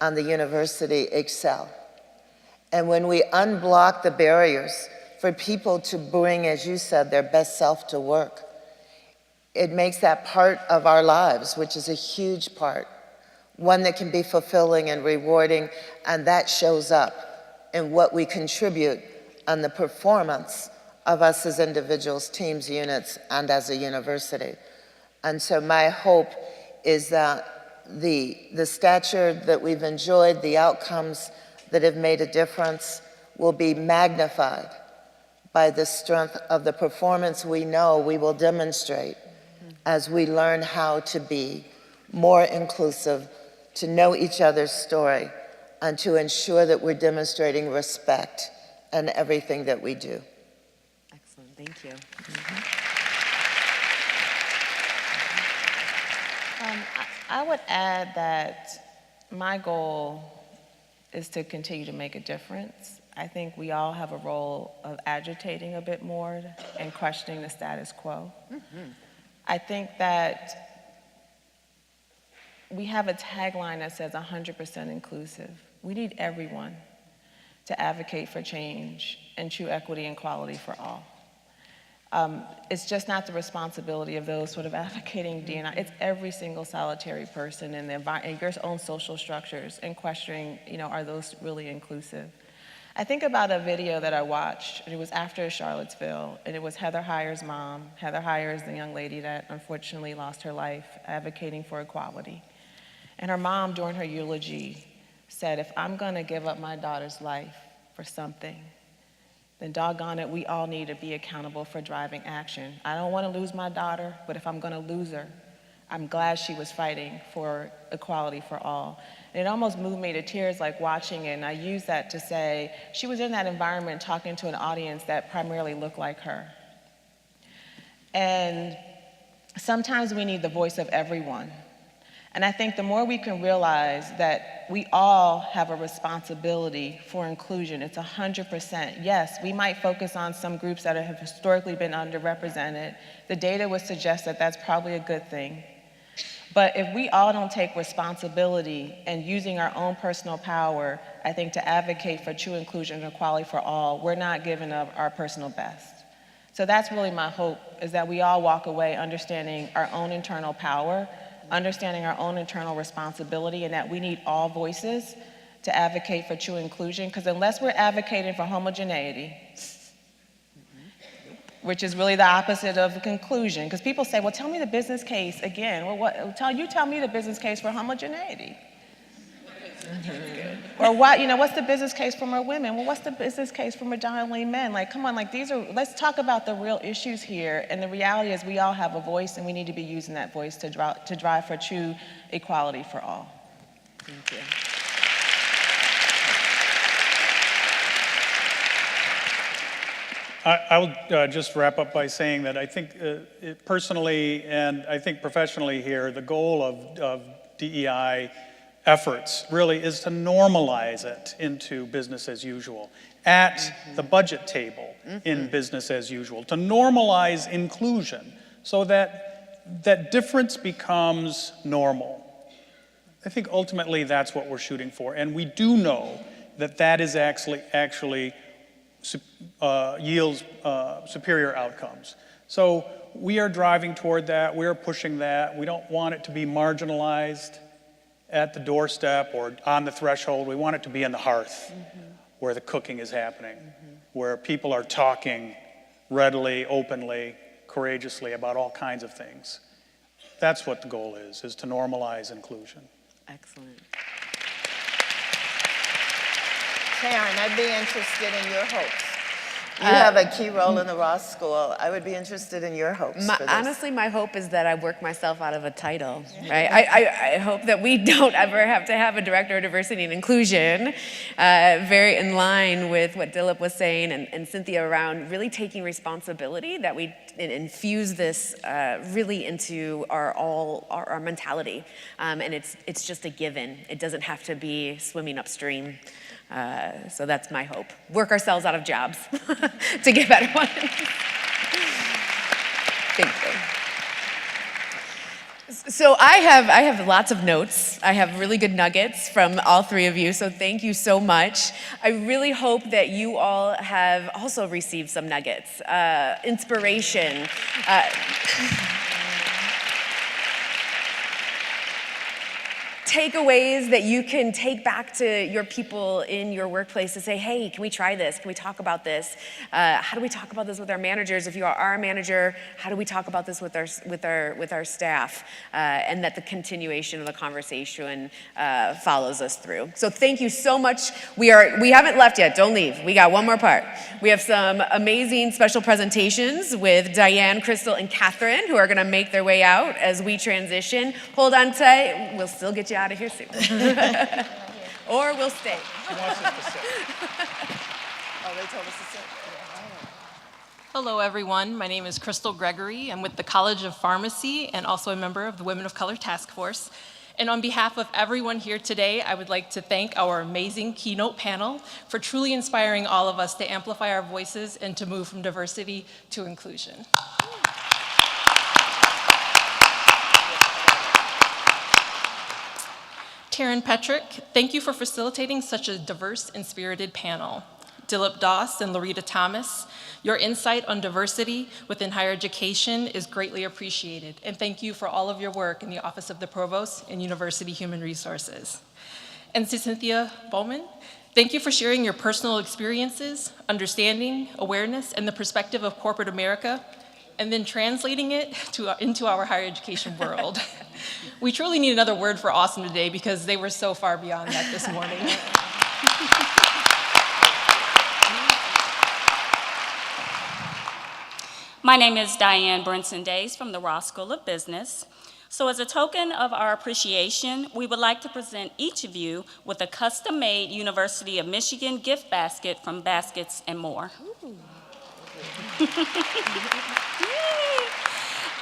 and the university excel. And when we unblock the barriers for people to bring, as you said, their best self to work, it makes that part of our lives, which is a huge part, one that can be fulfilling and rewarding, and that shows up in what we contribute on the performance of us as individuals, teams, units, and as a university. And so my hope is that the stature that we've enjoyed, the outcomes that have made a difference, will be magnified by the strength of the performance we know we will demonstrate as we learn how to be more inclusive, to know each other's story, and to ensure that we're demonstrating respect in everything that we do.
Excellent, thank you.
I would add that my goal is to continue to make a difference. I think we all have a role of agitating a bit more and questioning the status quo. I think that we have a tagline that says 100% inclusive. We need everyone to advocate for change and true equity and equality for all. It's just not the responsibility of those sort of advocating D&I. It's every single solitary person in your own social structures and questioning, are those really inclusive? I think about a video that I watched, and it was after Charlottesville, and it was Heather Heyer's mom. Heather Heyer is the young lady that unfortunately lost her life advocating for equality. And her mom, during her eulogy, said, if I'm gonna give up my daughter's life for something, then doggone it, we all need to be accountable for driving action. I don't wanna lose my daughter, but if I'm gonna lose her, I'm glad she was fighting for equality for all. And it almost moved me to tears like watching it, and I use that to say she was in that environment talking to an audience that primarily looked like her. And sometimes we need the voice of everyone. And I think the more we can realize that we all have a responsibility for inclusion, it's 100%. Yes, we might focus on some groups that have historically been underrepresented. The data would suggest that that's probably a good thing. But if we all don't take responsibility and using our own personal power, I think, to advocate for true inclusion and equality for all, we're not giving up our personal best. So that's really my hope, is that we all walk away understanding our own internal power, understanding our own internal responsibility, and that we need all voices to advocate for true inclusion, because unless we're advocating for homogeneity, which is really the opposite of conclusion, because people say, well, tell me the business case again. Well, tell me the business case for homogeneity. Or what's the business case for more women? Well, what's the business case for predominantly men? Like, come on, let's talk about the real issues here. And the reality is we all have a voice, and we need to be using that voice to drive for true equality for all. Thank you.
I will just wrap up by saying that I think personally and I think professionally here, the goal of DEI efforts really is to normalize it into business as usual, at the budget table in business as usual, to normalize inclusion so that difference becomes normal. I think ultimately that's what we're shooting for, and we do know that is actually yields superior outcomes. So we are driving toward that, we are pushing that. We don't want it to be marginalized at the doorstep or on the threshold. We want it to be in the hearth, where the cooking is happening, where people are talking readily, openly, courageously about all kinds of things. That's what the goal is to normalize inclusion.
Excellent.
Taryn, I'd be interested in your hopes. You have a key role in the Ross School. I would be interested in your hopes for this.
Honestly, my hope is that I work myself out of a title, right? I hope that we don't ever have to have a director of diversity and inclusion, very in line with what Dilip was saying and Cynthia around really taking responsibility, that we infuse this really into our mentality. And it's just a given. It doesn't have to be swimming upstream. So that's my hope. Work ourselves out of jobs to get better ones. Thank you. So I have lots of notes. I have really good nuggets from all three of you, so thank you so much. I really hope that you all have also received some nuggets, inspiration. Takeaways that you can take back to your people in your workplace to say, hey, can we try this? Can we talk about this? How do we talk about this with our managers? If you are a manager, how do we talk about this with our staff? And that the continuation of the conversation follows us through. So thank you so much. We haven't left yet. Don't leave. We got one more part. We have some amazing special presentations with Diane, Crystal, and Catherine, who are going to make their way out as we transition. Hold on tight. We'll still get you out of here soon. Or we'll stay.
She wants us to sit.
Oh, they told us to sit.
Hello, everyone. My name is Crystal Gregory. I'm with the College of Pharmacy and also a member of the Women of Color Task Force. And on behalf of everyone here today, I would like to thank our amazing Keynote panel for truly inspiring all of us to amplify our voices and to move from diversity to inclusion. Taryn, Petryk, thank you for facilitating such a diverse and spirited panel. Dilip Das and Laurita Thomas, your insight on diversity within higher education is greatly appreciated, and thank you for all of your work in the Office of the Provost and University Human Resources. And to Cynthia Bowman, thank you for sharing your personal experiences, understanding, awareness, and the perspective of corporate America, and then translating it into our higher education world. We truly need another word for awesome today because they were so far beyond that this morning.
My name is Diane Brinson-Days from the Ross School of Business. So as a token of our appreciation, we would like to present each of you with a custom-made University of Michigan gift basket from Baskets and More.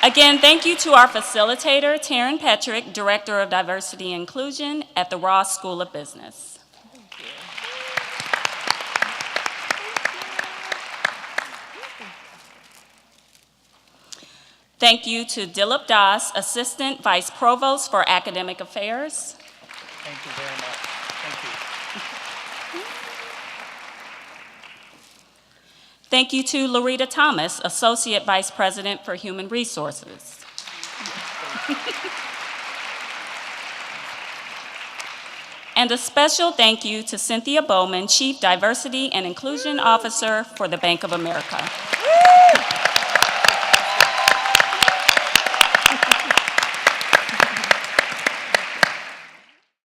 Again, thank you to our facilitator, Taryn Petryk, Director of Diversity and Inclusion at the Ross School of Business. Thank you to Dilip Das, Assistant Vice Provost for Academic Affairs.
Thank you very much. Thank you.
Thank you to Laurita Thomas, Associate Vice President for Human Resources. And a special thank you to Cynthia Bowman, Chief Diversity and Inclusion Officer for the Bank of America.